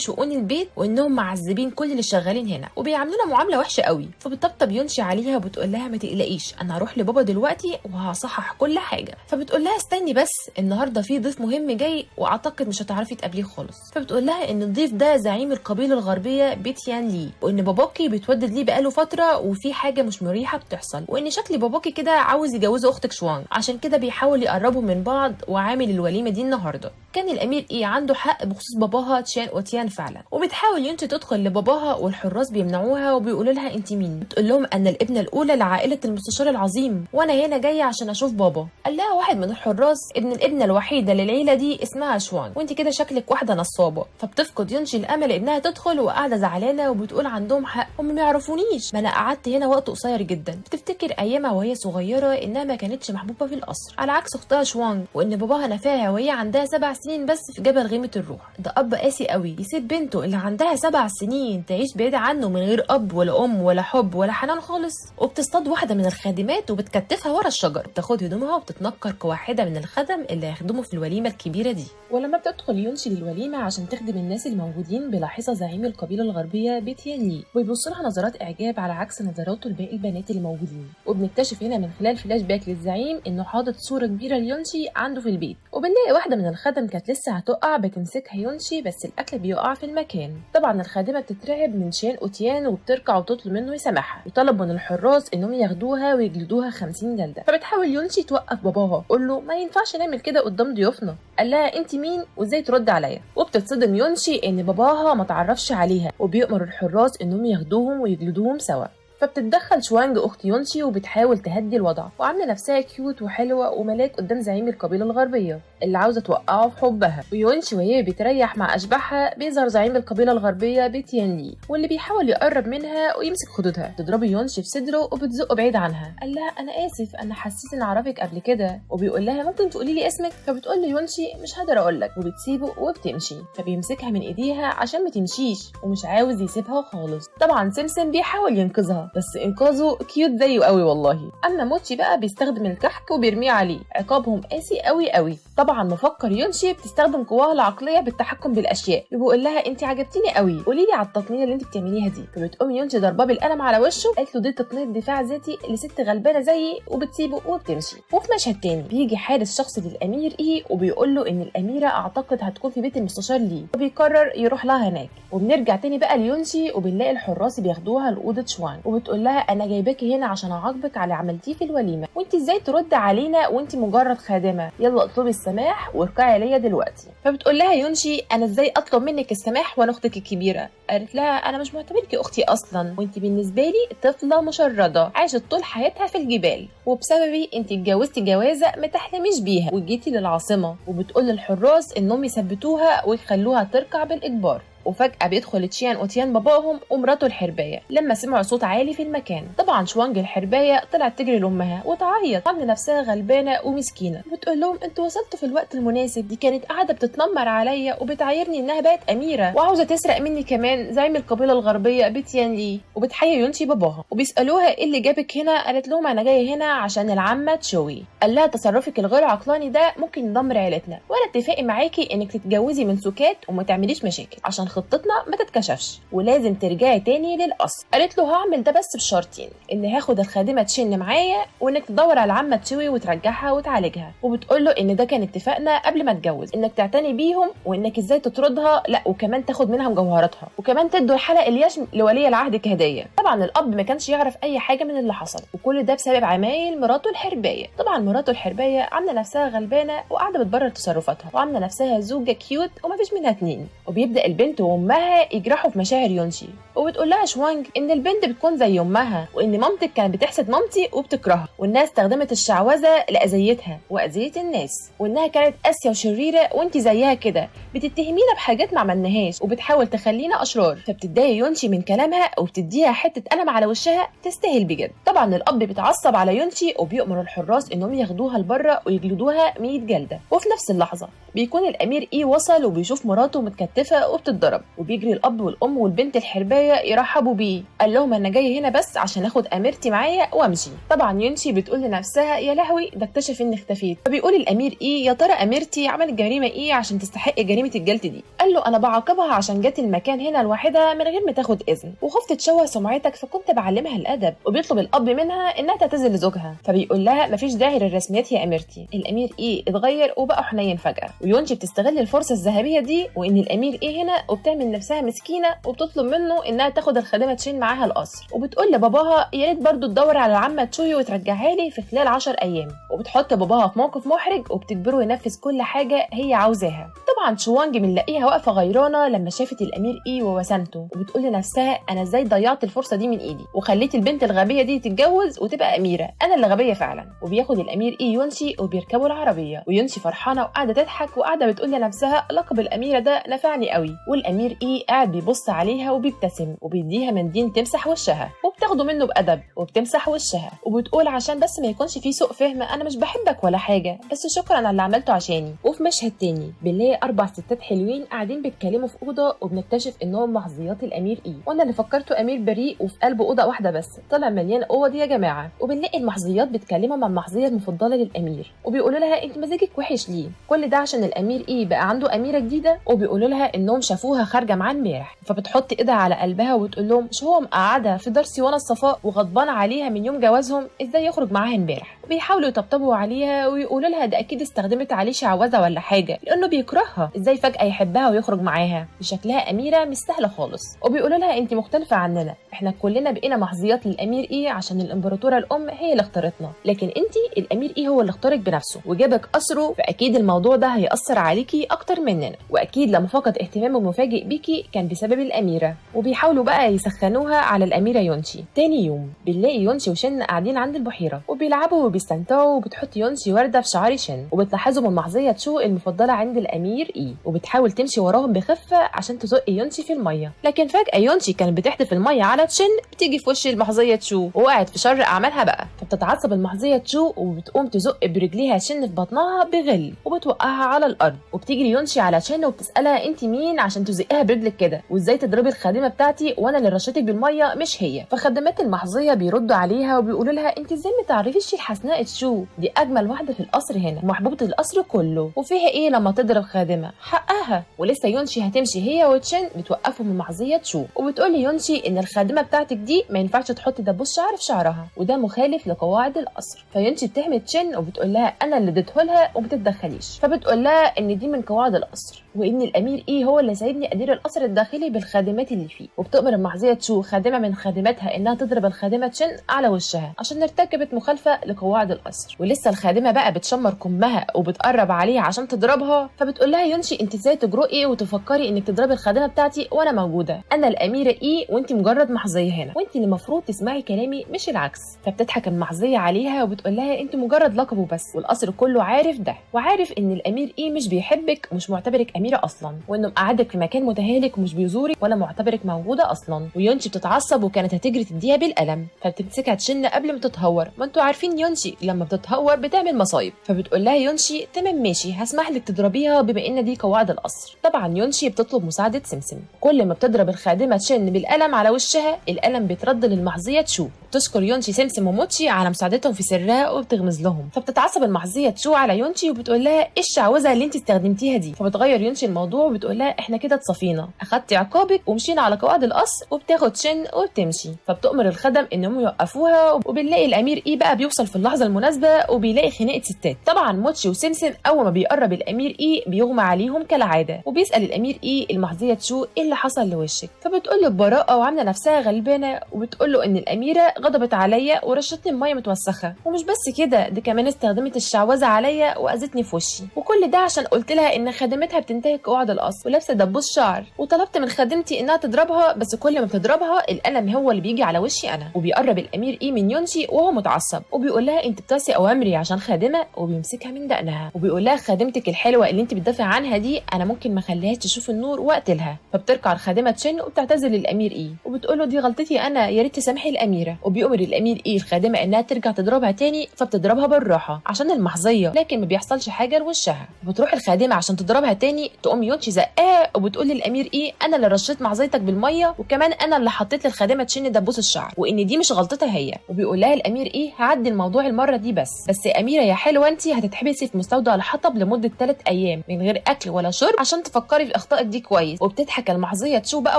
شؤون البيت وانهم معذبين كل اللي شغالين هنا وبيعاملونا معامله وحشه قوي. فبتطبطب يونشي عليها وبتقول لها ما تقلقيش انا هروح لبابا دلوقتي وهصحح كل حاجه. فبتقول لها استني بس النهارده في ضيف مهم جاي واعتقد مش هتعرفي تقابليه خالص. فبتقول لها ان الضيف ده زعيم زعيم القبيله الغربيه بيتيان لي، وان باباكي بيتودد ليه بقاله فتره وفي حاجه مش مريحه بتحصل، وان شكل باباكي كده عاوز يجوزه اختك شوانغ، عشان كده بيحاول يقربوا من بعض وعامل الوليمه دي النهارده. كان الامير عنده حق بخصوص باباها تشان اوتيان فعلا، وبتحاول يونشي تدخل لباباها والحراس بيمنعوها وبيقولوا لها انت مين؟ بتقول لهم انا الابنه الاولى لعائله المستشار العظيم، وانا هنا جايه عشان اشوف بابا. قال لها واحد من الحراس ابن الابنه الوحيده للعيله دي اسمها شوان، وانت كده شكلك واحده نصابه. فبتفقد يونشي الامل انها تدخل وقاعده زعلانه وبتقول عندهم حق، هم ما يعرفونيش، ما انا قعدت هنا وقت قصير جدا. بتفتكر ايامها وهي صغيره انها ما كانتش محبوبه في القصر على عكس اختها شوان، وان باباها نفاها وهي عندها 7 سنين بس في جبل غيمه الروح. ده اب قاسي قوي يسيب بنته اللي عندها 7 سنين تعيش بعيده عنه من غير اب ولا ام ولا حب ولا حنان خالص. وبتصطاد واحده من الخادمات وبتكتفها ورا الشجر، بتاخد هدومها وبتتنكر كواحده من الخدم اللي هيخدموا في الوليمه الكبيره دي. ولما بتدخل يونشي للوليمه عشان تخدم الناس الموجودين بيلاحظها زعيم القبيله الغربيه بيتيان لي، ويبص لها نظرات اعجاب على عكس نظراته لباقي البنات اللي موجودين. وبنكتشف هنا من خلال فلاش باك للزعيم انه حاطط صوره كبيره ليونشي عنده في البيت، وبنلاقي واحده من الخدم كانت لسه هتقع بتمسكها يونشي بس الاكل بيقع في المكان. طبعا الخادمه بتترعب من شان اوتيان وبتركع وتطلب منه يسامحها، وطلب من الحراس انهم ياخدوها ويجلدوها 50 جلده. فبتحاول يونشي توقف باباها، قول له ما ينفعش نعمل كده قدام ضيوفنا. قال لها انت مين وازاي ترد عليا؟ وبتتصدم يونشي ان باباها ما تعرفش عليها، وبيأمر الحراس انهم ياخدوهم ويجلدوهم سوا. فبتتدخل شوانج اخت يونشي وبتحاول تهدي الوضع، وعامله نفسها كيوت وحلوه وملاك قدام زعيم القبيله الغربيه اللي عاوزه توقعه في حبها. ويونشي وهي بتريح مع اشباحها بيظهر زعيم القبيله الغربيه بيتيان لي، واللي بيحاول يقرب منها ويمسك خدودها. تضرب يونشي في صدره وبتزقه بعيد عنها. قال لها انا اسف، انا حسيت اني اعرفك قبل كده. وبيقول لها ممكن تقولي لي اسمك؟ فبتقول له يونشي مش هقدر اقول لك، وبتسيبه وبتمشي. فبيمسكها من ايديها عشان ما تمشيش ومش عاوز يسيبها خالص. طبعا سمسم بيحاول ينقذها بس انقاذه كيوت زيه قوي والله. اما موتشي بقى بيستخدم الكحك وبيرميه عليه. عقابهم قاسي قوي قوي. طبعا مفكر يونشي بتستخدم قواها العقليه بالتحكم بالاشياء، وبيقول لها انت عجبتيني قوي، قولي لي على التقنيه اللي انت بتعمليها دي. فبتقوم يونشي ضرباه بالقلم على وشه، قالت له دي تقنيه دفاع ذاتي لست غلبانه زيي، وبتسيبه وبتمشي. وفي مشهد تاني بيجي حارس شخصي للامير وبيقول له ان الاميره اعتقد هتكون في بيت المستشار ليه، وبيقرر يروح لها هناك. وبنرجع تاني بقى ليونشي وبنلاقي الحراس بياخدوها لاوضه شوان، وبتقول لها انا جايباكي هنا عشان اعاقبك على عملتيه في الوليمه، وانت ازاي ترد علينا وانت مجرد خادمه؟ يلا اطلبي السماح واركعي ليا دلوقتي. فبتقول لها يونشي انا ازاي اطلب منك السماح وانا اختك الكبيره؟ قالت لها انا مش معتبركي اختي اصلا، وانت بالنسبه لي طفله مشرده عاشت طول حياتها في الجبال، وبسببي انت اتجوزتي جوازه ما تحلميش بيها وجيتي للعاصمه. وبتقول للحراس انهم يثبتوها ويخلوها تركع بالاجبار. وفجأة بيدخل تشيان اوتيان باباهم ومراته الحرباية لما سمعوا صوت عالي في المكان. طبعا شوانج الحرباية طلعت تجري لأمها وتعيط، عاملة نفسها غلبانة ومسكينة، وبتقول لهم انتوا وصلتوا في الوقت المناسب، دي كانت قاعدة بتتنمر عليا وبتعايرني انها بقت أميرة وعاوزة تسرق مني كمان زعيم القبيلة الغربية بيتيان لي. وبتحيي يونشي باباها وبيسألوها ايه اللي جابك هنا؟ قالت لهم انا جاية هنا عشان العمة تشوي. قال لها تصرفك الغير عقلاني ده ممكن يدمر عيلتنا، وانا اتفاقي معاكي انك تتجوزي من سكات وما تعمليش مشاكل عشان خطتنا ما تتكشفش، ولازم ترجعي تاني للقصر. قالت له هعمل ده بس بشرطين، ان هاخد الخادمه تشن معايا وانك تدور على العمه تشوي وترجعها وتعالجها. وبتقول له ان ده كان اتفاقنا قبل ما اتجوز، انك تعتني بيهم وانك ازاي تطردها، لا وكمان تاخد منها مجوهراتها، وكمان تدوا حلق اليشم لولي العهد كهديه. طبعا الاب ما كانش يعرف اي حاجه من اللي حصل، وكل ده بسبب عمايل مراته الحربايه. طبعا مراته الحربايه عامله نفسها غلبانه وقاعده بتبرر تصرفاتها، وعامله نفسها زوجه كيوت ومفيش منها اتنين. وبيبدا البنت وامها يجرحوا في مشاعر يونشي، وبتقول لها شوانج ان البنت بتكون زي امها، وان مامتك كانت بتحسد مامتي وبتكرهها، وانها استخدمت الشعوذه لاذيتها واذيه الناس، وانها كانت قاسيه وشريره وانت زيها كده بتتهمينا بحاجات ما عملناهاش وبتحاول تخلينا اشرار. فبتتضايق يونشي من كلامها وبتديها حته قلم على وشها تستاهل بجد. طبعا الاب بيتعصب على يونشي وبيأمر الحراس انهم ياخدوها لبره ويجلدوها 100 جلده. وفي نفس اللحظه بيكون الامير وصل وبيشوف مراته متكتفه وبتتضرب، وبيجري الاب والام والبنت الحربايه ورايا يرحبوا بيه. قال لهم انا جاي هنا بس عشان اخد اميرتي معايا وامشي. طبعا يونشي بتقول لنفسها يا لهوي ده اكتشف اني اختفيت. فبيقول الامير ايه يا ترى اميرتي عملت جريمه ايه عشان تستحق جريمه الجلد دي؟ قال له انا بعاقبها عشان جت المكان هنا لوحدها من غير ما تاخد اذن، وخفت تشوه سمعتك فكنت بعلمها الادب. وبيطلب الاب منها انها تعتذر لزوجها، فبيقول لها مفيش داعي للرسميات يا اميرتي. الامير ايه اتغير وبقى حنين فجاه، ويونشي بتستغل الفرصه الذهبيه دي وان الامير ايه هنا وبتعمل نفسها مسكينه وبتطلب منه انها تاخد الخادمه تشين معاها القصر. وبتقول لباباها يا ريت برضه تدور على العمه تشوي وترجعها لي في خلال 10 ايام. وبتحط باباها في موقف محرج وبتجبره ينفذ كل حاجه هي عاوزاها. طبعا شوانج بنلاقيها واقفه غيرانه لما شافت الامير ايه ووسامته، وبتقول لنفسها انا ازاي ضيعت الفرصه دي من ايدي وخليت البنت الغبيه دي تتجوز وتبقى اميره، انا اللي غبيه فعلا. وبياخد الامير ايه يونشي وبيركبوا العربيه، ويونشي فرحانه وقاعده تضحك وقاعده بتقول لنفسها لقب الاميره ده نفعني قوي. والامير ايه قاعد بيبص عليها وبيبتسم وبيديها منديل تمسح وشها، وبتاخده منه بادب وبتمسح وشها وبتقول عشان بس ما يكونش فيه سوء فهم انا مش بحبك ولا حاجه، بس شكرا على اللي عملته عشاني. وفي مشهد تاني بنلاقي 4 ستات حلوين قاعدين بيتكلموا في اوضه، وبنكتشف انهم محظيات الامير ايه، وانا اللي فكرته امير بريء وفي قلبه اوضه واحده بس طلع مليان اوض يا جماعه. وبنلاقي المحظيات بيتكلموا مع المحظيه المفضله للامير وبيقولوا لها انت مزاجك وحش ليه؟ كل ده عشان الامير ايه بقى عنده اميره جديده. وبيقولوا لها انهم شافوها خارجه معاه امبارح، فبتحط ايدها على قلبها وتقول لهم مش هو مقعدها في دار سيوانه الصفاء وغضبان عليها من يوم جوازهم ازاي يخرج معاها امبارح؟ وبيحاولوا يطبطبوا عليها ويقولوا لها ده اكيد استخدمت عليه شعوذه ولا حاجه لانه بيكرهها، ازاي فجاه يحبها ويخرج معاها؟ شكلها اميره مش سهله خالص. وبيقولوا لها انت مختلفه عننا، احنا كلنا بقينا محظيات للامير ايه عشان الامبراطوره الام هي اللي اختارتنا، لكن انت الامير ايه هو اللي اختارك بنفسه وجابك قصره، فاكيد الموضوع ده هيأثر عليكي اكتر مننا، واكيد لما فقد اهتمامه مفاجئ بيكي كان بسبب الاميره. وبيحاولوا بقى يسخنوها على الاميره يونشي. تاني يوم بنلاقي يونشي وشن قاعدين عند البحيره وبيلعبوا وبيستمتعوا، وبتحط يونشي ورده في شعر شن، وبتلاحظوا من محظيه تشو المفضله عند الامير ايه، وبتحاول تمشي وراهم بخفه عشان تزق يونشي في الميه. لكن فجاه يونشي كانت بتحدف الميه على تشن بتيجي في وش المحظيه تشو ووقعت في شر اعمالها بقى، فبتتعصب المحظيه تشو وبتقوم تزق برجليها شن في بطنها بغل وبتوقعها على الارض. وبتيجي يونشي على شن وبتسالها انت مين عشان تزقيها برجلك كده، وازاي تضربي الخادمه بتاعتي وانا اللي رشيتك بالميه مش هي؟ فخدمات المحظيه بيردوا عليها وبيقولوا لها انت ازاي ما تعرفيش الحسناء تشو دي اجمل واحده في القصر هنا ومحبوبه القصر كله، وفيها ايه لما تضرب خادمه؟ حقها. ولسه يونشي هتمشي هي وتشن بتوقفهم المحظيه تشو وبتقول ليونشي ان الخادمه بتاعتك دي ما ينفعش تحط دبوس شعر في شعرها وده مخالف لقواعد القصر. فيونشي بتهمت تشن وبتقول لها انا اللي اديته لها وما تتدخليش، فبتقول لها ان دي من قواعد القصر وان الامير ايه هو اللي سايبني ادير القصر الداخلي بالخادمات اللي فيه. وبتؤمر المحظيه تشو خادمه من خادماتها انها تضرب الخادمه تشن على وشها عشان ارتكبت مخالفه لقواعد القصر. ولسه الخادمه بقى بتشمر كمها وبتقرب عليها عشان تضربها، فبتقول لها يونشي انت ازاي تجرؤي وتفكري انك تضربي الخادمه بتاعتي وانا موجوده؟ انا الاميره ايه وانت مجرد محظيه هنا، وانت اللي المفروض تسمعي كلامي مش العكس. فبتضحك المحظيه عليها وبتقول لها انت مجرد لقب وبس، والقصر كله عارف ده وعارف ان الامير ايه مش بيحبك ومش معتبرك اميره اصلا، وانه مقعدك في مكان متهالك ومش بيزورك ولا معتبرك موجوده اصلا. ويونشي بتتعصب وكانت هتجري تديها بالقلم، فبتمسكها تشن قبل ما تتهور، ما انتوا عارفين يونشي لما بتتهور بتعمل مصايب. فبتقول لها يونشي تمام ماشي هسمح لك تضربيها بما ان دي قواعد القصر. طبعا يونشي بتطلب مساعده سمسم، كل ما بتضرب الخادمه تشن بالقلم على وشها القلم بيترد للمحظيه تشو. بتشكر يونشي سمسم وموتشي على مساعدتهم في سرها وبتغمز لهم. فبتتعصب المحظيه تشو على يونشي وبتقول لها ايه الشعوذه اللي انت استخدمتيها دي؟ فبتغير يونشي الموضوع وبتقول لها احنا كده اتصفينا، اخدتي عقابك ومشينا على قواعد القصر. وبتاخد شن وبتمشي، فبتؤمر الخدم انهم يوقفوها. وبنلاقي الامير ايه بقى بيوصل في اللحظه المناسبه وبيلاقي خناقه ستات. طبعا موتشي وسمسم اول ما بيقرب الامير ايه بيغمى عليهم كالعاده، وبيسال الامير ايه المحظيه تشو ايه اللي حصل لوشك؟ فبتقول له ببراءه وعامله نفسها غلبانه وبتقول له ان الاميره غضبت عليا ورشتني بميه متوسخه، ومش بس كده دي كمان استخدمت الشعوذه عليا واذتني في وشي، وكل ده عشان قلت لها ان خادمتها بتنتهك قواعد القصر ولابسه دبوس شعر، وطلبت من خادمتي انها تضربها بس كل ما بتضربها القلم هو اللي بيجي على وشي انا. وبيقرب الامير ايه من يونشي وهو متعصب وبيقول لها لها انت بتعصي اوامري عشان خادمه، وبيمسكها من دقنها وبيقول لها خادمتك الحلوه اللي انت بتدافع عنها دي انا ممكن ما اخليهاش تشوف النور واقتلها. فبتركع الخادمه تشن وبتعتذر للامير ايه وبتقول له دي غلطتي انا، يا ريت تسامحي الاميره. وبيؤمر الامير ايه الخادمه انها ترجع تضربها تاني، فبتضربها بالراحه عشان المحظيه، لكن ما بيحصلش حاجه لوشها. بتروح الخادمه عشان تضربها تاني، تقوم يونشي زقاها وبتقول للامير ايه انا اللي رشيت محظيتك بالميه، وكمان انا اللي حطيت للخادمه تشن دبوس الشعر، وان دي مش غلطتها هي. وبيقول لها الامير ايه هعدي الموضوع المره دي بس يا اميره يا حلوه انت هتتحبسي في مستودع الحطب لمده 3 ايام من غير اكل ولا شرب عشان تفكري في اخطائك دي كويس. وبتضحك المحظيه تشو بقى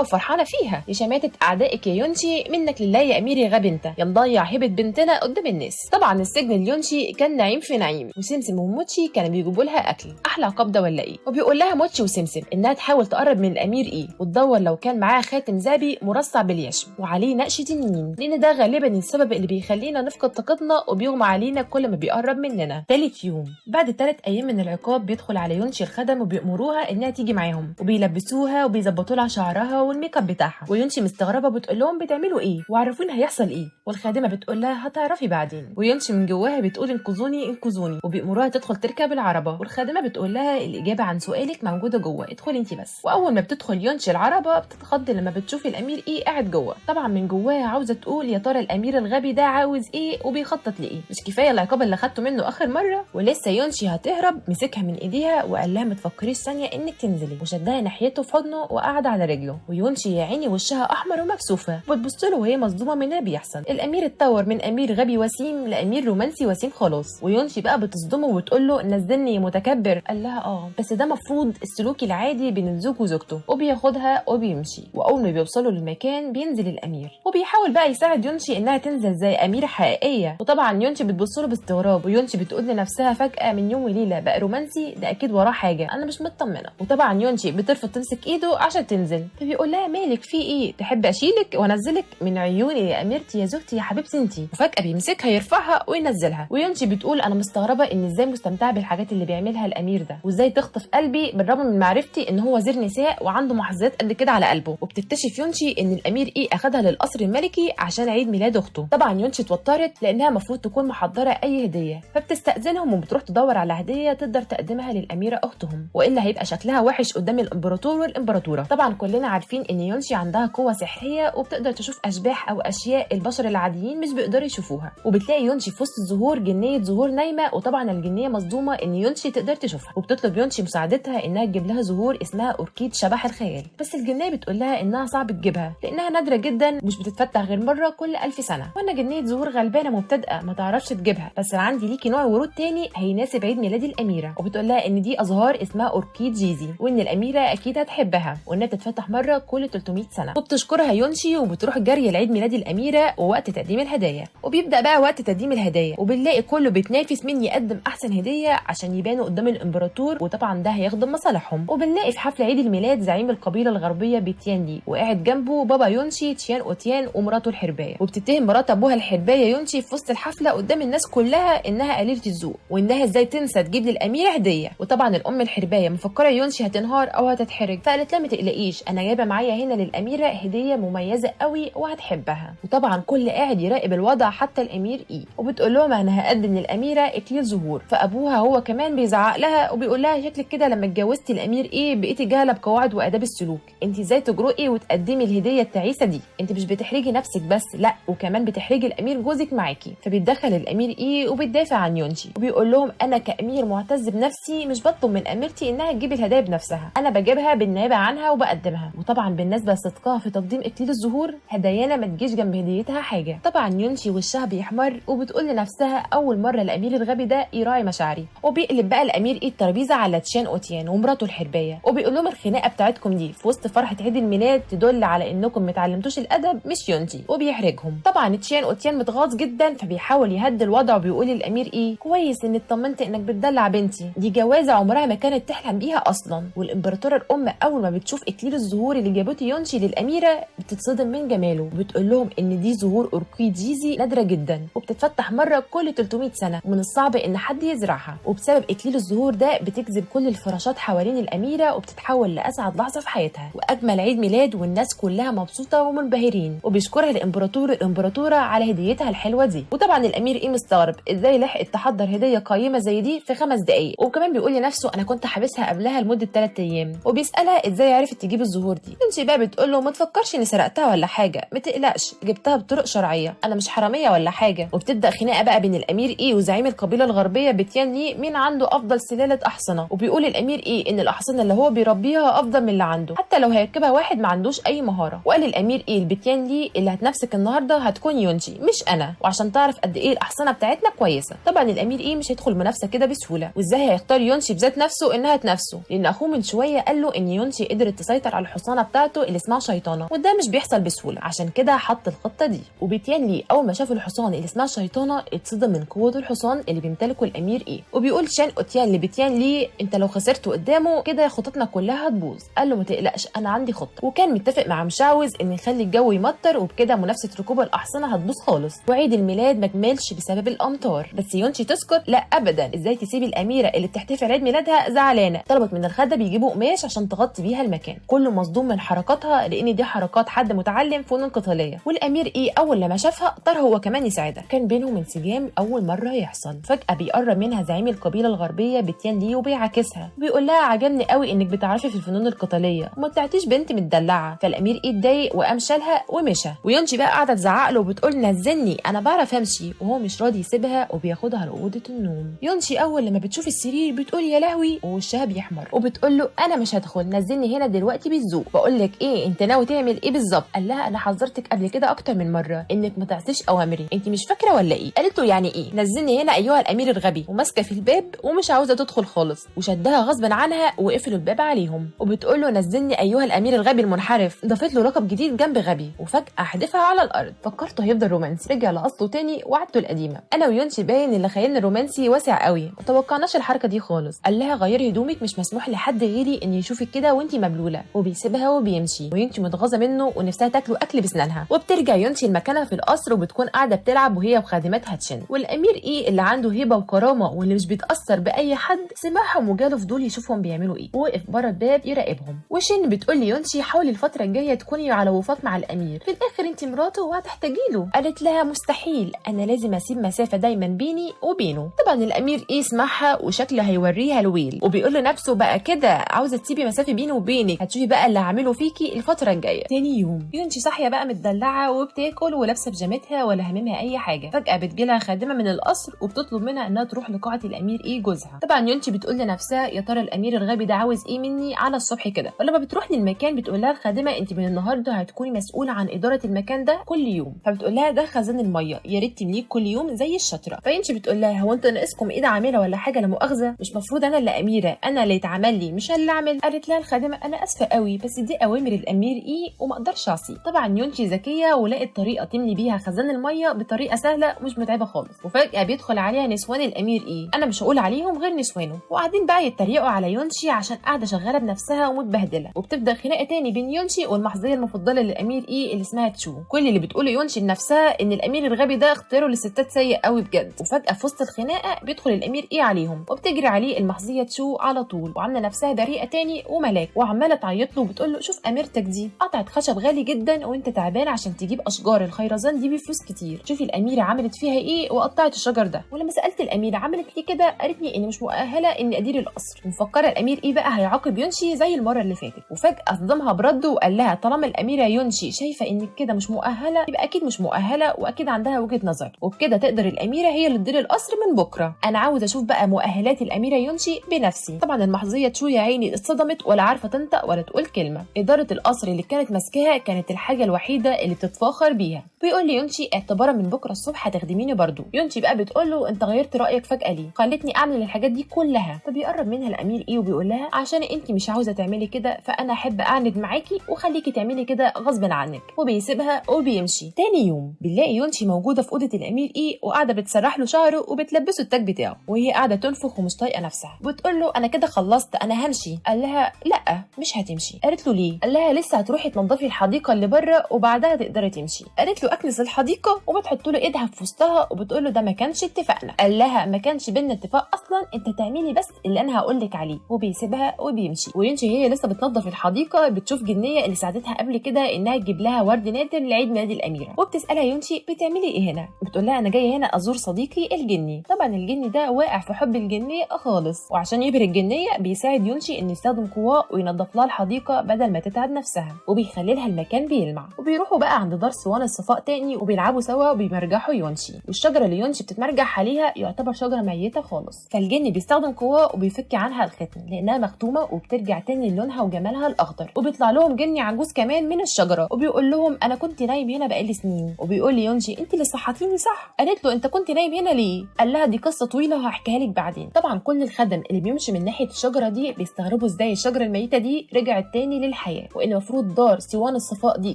وفرحانه فيها، يا شماتة اعدائك يا يونشي، منك لله يا امير يا غبي انت، يا مضيع هبه بنتنا قدام الناس. طبعا السجن اليونشي كان نعيم في نعيم، وسمسم وموتشي كانوا بيجيبوا لها اكل. احلى عقاب ده ولا ايه؟ وبيقول لها موتشي وسمسم انها تحاول تقرب من الامير ايه وتدور لو كان معاها خاتم ذهبي مرصع باليشم وعليه نقش تنين، لان ده غالبا السبب اللي بيخلينا نفقد طاقتنا وبيغمى علينا كل ما بيقرب مننا. ثالث يوم بعد 3 ايام من العقاب بيدخل على يونشي الخدم وبيأمروها انها تيجي معاهم، وبيلبسوها وبيظبطوا لها شعرها والميك اب بتاعها. ويونشي مستغربه بتقول لهم بتعملوا ايه وعرفون هيحصل ايه، والخادمه بتقول لها هتعرفي بعدين. ويونشي من جواها بتقول انقذوني انقذوني، وبيأمروها تدخل تركب العربه، والخادمه بتقول لها الاجابه عن سؤالك موجوده جوه، ادخلي انت بس. واول ما بتدخل يونشي العربه بتتخض لما بتشوف الامير ايه قاعد جوه. طبعا من جواها عاوزه تقول يا ترى الامير الغبي ده عاوز ايه وبيخطط لايه، مش كفايه العقاب اللي خدته منه اخر مره؟ ولسه يونشي هتهرب مسكها من ايديها وقال لها ما تفكريش ثانيه انك تنزلي، وشدها ناحيته في حضنه وقعد على رجله. ويونشي يا عيني وشها احمر ومكسوفه وبتبص له وهي مصدومه من اللي بيحصل. الامير اتطور من امير غبي وسيم لامير رومانسي وسيم خلاص. ويونشي بقى بتصدمه وبتقول له نزلني متكبر. قال لها بس ده مفروض السلوك العادي بين الزوج وزوجته. وبياخدها وبيمشي، واول ما بيوصلوا للمكان بينزل الامير وبيحاول بقى يساعد يونشي انها تنزل زي اميره حقيقيه. وطبعا يونشي بتبص له باستغراب، ويونشي بتقول لنفسها فجاه من يوم وليله بقى رومانسي، ده اكيد وراه حاجه انا مش مطمنه. وطبعا يونشي بترفض تمسك ايده عشان تنزل، فبيقول لها مالك في ايه، تحب اشيلك وانزلك من عيوني يا اميرتي يا زوجتي يا حبيبتي انتي. وفجاه بيمسكها يرفعها وينزلها. ويونشي بتقول انا مستغربه ان ازاي مستمتعه بالحاجات اللي بيعملها الامير ده، وازاي تخطف قلبي بالرغم من معرفتي ان هو وزير نساء وعنده محظيات قد كده على قلبه. وبتكتشف يونشي ان الامير ايه اخدها للقصر الملكي عشان عيد ميلاد اخته. طبعا يونشي اتوترت لانها المفروض تكون محضره اي هديه، فبتستاذنهم وبتروح تدور على هديه تقدر تقدمها للاميره اختهم، والا هيبقى شكلها وحش قدام الامبراطور والامبراطوره. طبعا كلنا عارفين ان يونشي عندها قوه سحريه وبتقدر تشوف اشباح او اشياء البشر العاديين مش بيقدروا يشوفوها. وبتلاقي يونشي في وسط الزهور جنيه زهور نايمه، وطبعا الجنيه مصدومه ان يونشي تقدر تشوفها، وبتطلب يونشي مساعدتها انها تجيب لها زهور اسمها اوركيد شبح الخيال. بس الجنيه بتقول لها انها صعب تجيبها لانها نادره جدا مش بتتفتح غير مره كل 1000 سنه، وانا جنيه زهور غلبانه مبتدئه ما تعرفش تجيبها، بس عندي ليكي نوع ورود تاني هيناسب عيد ميلاد الاميره. وبتقول لها ان دي ازهار اسمها اوركيد جيزي، وان الاميره اكيد هتحبها وانها تتفتح مره كل 300 سنه. وبتشكرها يونشي وبتروح جري لعيد ميلاد الاميره ووقت تقديم الهدايا. وبيبدا بقى وقت تقديم الهدايا، وبنلاقي كله بيتنافس مين يقدم احسن هديه عشان يبانوا قدام الامبراطور، وطبعا ده هيخدم مصالحهم. وبنلاقي في حفل عيد الميلاد زعيم القبيله الغربيه بتيان دي، وقاعد جنبه بابا يونشي تشيان اوتيان ومراته الحربايه. وبتتهم مرات ابوها الحربايه يونشي في وسط الحفله قدام الناس كلها انها قليله الذوق، وانها ازاي تنسى تجيب للاميره هديه. وطبعا الام الحربايه مفكره يونشي هتنهار او هتتحرج، فقالت لها ما تقلقيش انا جايبه معايا هنا للاميره هديه مميزه قوي وهتحبها. وطبعا كل قاعد يراقب الوضع حتى الامير ايه، وبتقول لهم انا هقدم للاميره اكليل زهور. فابوها هو كمان بيزعق لها وبيقول لها شكلك كده لما اتجوزتي الامير ايه بقيتي جاهله بقواعد واداب السلوك، انت ازاي تجرؤي وتقدمي الهديه التعيسه دي، انت مش بتحرجي نفسك بس لا وكمان بتحرجي الامير جوزك معاكي. فبيتدخل الامير ايه وبيدافع عن يونشي وبيقول لهم انا كامير معتز بنفسي مش بطلب من اميرتي انها تجيب الهدايا بنفسها، انا بجيبها بالنيابه عنها وبقدمها. وطبعا بالنسبه لصدقها في تقديم اكليل الزهور هدايانا ما تجيش جنب هديتها حاجه. طبعا يونشي وشها بيحمر وبتقول لنفسها اول مره الامير الغبي ده يراعي مشاعري. وبيقلب بقى الامير ايه الترابيزه على تشان اوتيان ومراته الحربايه، وبيقول لهم الخناقه بتاعتكم دي في وسط فرحه عيد الميلاد تدل على انكم متعلمتوش الادب مش يونشي، وبيحرجهم. طبعا تشان اوتيان متغاظ جدا فبيحاول يهدي الوضع وبيقول للامير ايه كويس ان اطمنت انك بتدلع بنتي، دي جوازه عمرها ما كانت تحلم بيها اصلا. والامبراطوره الام اول ما بتشوف اكليل الزهور اللي جابته يونشي للاميره بتتصدم من جماله، وبتقول لهم ان دي زهور اوركيد جيزي نادره جدا وبتتفتح مره كل 300 سنه ومن الصعب ان حد يزرعها، وبسبب اكليل الزهور ده بتجذب كل الفراشات حوالين الاميره وبتتحول لاسعد لحظه في حياتها واجمل عيد ميلاد، والناس كلها مبسوطه ومنبهرين وبيشكرها الامبراطور الامبراطوره على هديتها الحلوه دي. وطبعا الامير الامير ايه مستغرب ازاي لحقت تحضر هديه قيمه زي دي في 5 دقايق، وكمان بيقول لنفسه انا كنت حابسها قبلها لمده 3 ايام، وبيسالها ازاي عرفت تجيب الزهور دي. يونشي بقى بتقول له ما تفكرش اني سرقتها ولا حاجه، ما تقلقش جبتها بطرق شرعيه، انا مش حراميه ولا حاجه. وبتبدا خناقه بقى بين الامير ايه وزعيم القبيله الغربيه بتيان لي مين عنده افضل سلاله احصنه، وبيقول الامير ايه ان الاحصنه اللي هو بيربيها افضل من اللي عنده حتى لو هيركبها واحد ما عندوش اي مهاره. وقال الامير ايه البتيان لي اللي هتنافسك النهارده هتكون يونشي مش انا، وعشان تعرف قد ايه الاحصنه بتاعتنا كويسه. طبعا الامير ايه مش هيدخل منافسه كده بسهوله، وازاي هيختار يونشي بذات نفسه انها تنافسه، لان اخوه من شويه قال له ان يونشي قدرت تسيطر على الحصانه بتاعته اللي اسمها شيطانه، وده مش بيحصل بسهوله، عشان كده حط الخطه دي. وبتيان لي اول ما شاف الحصان اللي اسمها شيطانه اتصدم من قوه الحصان اللي بيمتلكه الامير ايه. وبيقول شان اوتيان لبتيان لي انت لو خسرت قدامه كده خطتنا كلها هتبوظ. قال له ما تقلقش انا عندي خطه، وكان متفق مع مشعوذ ان يخلي الجو يمطر، وبكده منافسه ركوب الاحصنه هتبوظ خالص، وعيد الميلاد ما كملش بسبب الامطار. بس يونشي تسكت، لا ابدا، ازاي تسيب الاميره اللي بتحتفل عيد ميلادها زعلانه. طلبت من الخدم يجيبوا قماش عشان تغطي بيها المكان، كله مصدوم من حركاتها لان دي حركات حد متعلم فنون قتاليه. والامير ايه اول لما شافها طار هو كمان يساعدها، كان بينهم انسجام اول مره يحصل. فجاه بيقرب منها زعيم القبيله الغربيه بتيان لي وبيعاكسها، بيقول لها عجبني قوي انك بتعرفي في الفنون القتاليه وما طلعتيش بنت متدلعه. فالامير ايه اتضايق وقام شالها ومشى. ويونشي بقى قاعده تزعق له وبتقول نزلني انا بعرف امشي، وهو مش راضي يسيبها وبياخدها لاوضه النوم. يونشي اول لما بتشوف السرير بتقول يا لهوي ووشها بيحمر، وبتقول له انا مش هدخل، نزلني هنا دلوقتي بالذوق. بقول لك ايه انت ناوي تعمل ايه بالظبط؟ قال لها انا حذرتك قبل كده اكتر من مره انك ما تعصيش اوامري، انت مش فاكره ولا ايه؟ قالت له يعني ايه؟ نزلني هنا ايها الامير الغبي، وماسكه في الباب ومش عاوزه تدخل خالص، وشدها غصبا عنها وقفلوا الباب عليهم. وبتقول له نزلني ايها الامير الغبي المنحرف، ضافت له لقب جديد جنب غبي، وفجاه حدفها على الارض. فكرته هيفضل رومانسي، رجع لاصله تاني وعادته القديمه. انا ويونشي باين اللي خيالنا الرومانسي واسع قوي، ما توقعناش الحركه دي خالص. قال لها غيري هدومك، مش مسموح لحد غيري ان يشوفك كده وانتي مبلوله، وبيسيبها وبيمشي. ويونشي متغاظه منه ونفسها تاكله اكل بسنانها. وبترجع يونشي لمكانها في القصر، وبتكون قاعده بتلعب وهي وخادماتها تشن. والامير ايه اللي عنده هيبه وكرامه واللي مش بيتاثر باي حد سمعهم وجاله فضول يشوفهم بيعملوا ايه، ووقف بره الباب يراقبهم. وشين بتقول ليونشي حاولي الفتره الجايه تكوني على وفاق مع الامير، في الاخر انت مراته وهتحتاجي له. قالت لها مستحيل، انا لازم اسيب مسافه دايما بيني وبينه. طبعا الامير ايه سمعها وشكله هيوريها الويل، وبيقول لنفسه بقى كده عاوزه تسيبي مسافه بيني وبينك، هتشوفي بقى اللي هعمله فيكي الفتره الجايه. تاني يوم يونشي صاحيه بقى متدلعه وبتاكل ولابسه بيجامتها ولا هممها اي حاجه. فجاه بتجيلها خادمه من القصر وبتطلب منها انها تروح لقاعه الامير ايه جوزها. طبعا يونشي بتقول لنفسها يا ترى الامير الغبي ده عاوز ايه مني على الصبح كده. ولما بتروح للمكان بتقول لها الخادمه انت من النهارده هتكوني مسؤوله عن اداره المكان ده كل يوم. فبتقول لها ده خزان الميه، يا ريت تمليه كل يوم زي الشطره. فيونشي بتقول لها هو انت ناقصكم ايد عامله ولا حاجه؟ لا مؤاخذه، مش مفروض انا اللي اميره، انا اللي يتعمل لي مش اللي اعمل؟ قالت لها الخادمه انا اسفه قوي بس دي اوامر الامير ايه وما اقدرش اعصيه. طبعا يونشي ذكيه ولقت طريقه تملي بيها خزان الميه بطريقه سهله ومش متعبه خالص. وفجاه بيدخل عليها نسوان الامير ايه، انا مش هقول عليهم غير نسوانه، وقاعدين بقى يتريقوا على يونشي عشان قاعده شغاله بنفسها ومتبهدله. وبتبدا خناقه تاني بين يونشي والمحظيه المفضله للامير ايه اللي اسمها تشو. كل اللي بتقوله يونشي لنفسها ان الامير الغبي ده اختياره للستات سيء قوي بجد. وفجاه في وسط الخناقه بيدخل الامير ايه عليهم، وبتجري عليه المحظيه تشو على طول وعامله نفسها بريئه تاني وملاك، وعماله تعيط له وبتقول له شوف اميرتك دي قطعت خشب غالي جدا وانت تعبان عشان تجيب اشجار الخيرزان دي بفلوس كتير، شوفي الاميره عملت فيها ايه وقطعت الشجر ده. ولما سالت الاميره عملت ليه كده قالت لي اني مش مؤهله اني ادير القصر. ومفكره الامير ايه بقى هيعاقب يونشي زي المره اللي فاتت. وفجاه صدمها برده وقال لها طالما الاميره يونشي شايفه انك كده مش مؤهله يبقى اكيد مش مؤهله واكيد عندها وجهه نظر، وبكده تقدر الاميره هي اللي تدير القصر من بكره. انا عاوز اشوف بقى مؤهلات الاميره يونشي بنفسي. طبعا المحظيه تشو يا عيني اتصدمت ولا عارفه تنطق ولا تقول كلمه. اداره القصر اللي كانت ماسكاها كانت الحاجه الوحيده اللي بتتفاخر بيها. بيقول لي يونشي اعتبارا من بكره الصبح هتخدميني برضو. يونشي بقى بتقول له انت غيرت رايك فجاه ليه؟ خلتني اعمل الحاجات دي كلها. فبيقرب منها الامير ايه وبيقول لها عشان انت مش عاوزه تعملي كده فانا احب اعند معاكي وخليكي تعملي كده غصب عنك. وبيسيبها وبيمشي. تاني يوم بنلاقي يونشي موجوده في اوضه الامير ايه وقاعده بتسرح له شعره وبتلبسه التاج بتاعه، وهي قاعده تنفخ ومش طايقه نفسها. بتقول له انا كده خلصت انا همشي. قال لها لا مش هتمشي. قالت له ليه؟ قال لها لسه هتروحي تنظفي الحديقه اللي بره وبعدها تقدري تمشي. قالت له اكنس الحديقه وبتحط له ايدها في وسطها وبتقول له ده ما كانش اتفقنا. قال لها ما كانش بينا اتفاق اصلا، انت تعملي بس اللي انا هقول لك عليه. وبيسيبها وبيمشي. ويونشي هي لسه بتنظف الحديقه بتشوف جنيه اللي ساعدتها قبل كده انها تجيب لها ورد نادر لعيد ميلاد الاميره. وبتسالها يونشي بتعملي ايه هنا؟ بتقول لها انا جايه هنا ازور صديقي الجني. طبعا الجني ده واقع في حب الجنيه خالص، وعشان يبهر الجنيه بيساعد يونشي انه يستخدم قواه وينظف لها الحديقه بدل ما تتعب نفسها، وبيخلي لها المكان بيلمع. وبيروحوا بقى عند دار سوان الصفاء تاني وبيلعبوا سوا وبيمرجحوا يونشي، والشجره اللي يونشي بتتمرجح عليها يعتبر شجره ميته خالص. فالجني بيستخدم قواه وبيفك عنها الختم لانها مختومه وبترجع تاني لونها وجمالها الاخضر. وبيطلع لهم جني عجوز كمان من الشجره وبيقول لهم انا كنت نايم هنا بقالي سنين. وبيقول لي يونشي انت اللي صحتيني صح؟ قالت له انت كنت نايم هنا ليه؟ قال لها دي قصه طويله هحكيها لك بعدين. طبعا كل الخدم اللي بيمشي من ناحيه الشجره دي بيستغربوا ازاي الشجره الميته دي رجعت تاني للحياه، وان المفروض دار سوان الصفاء دي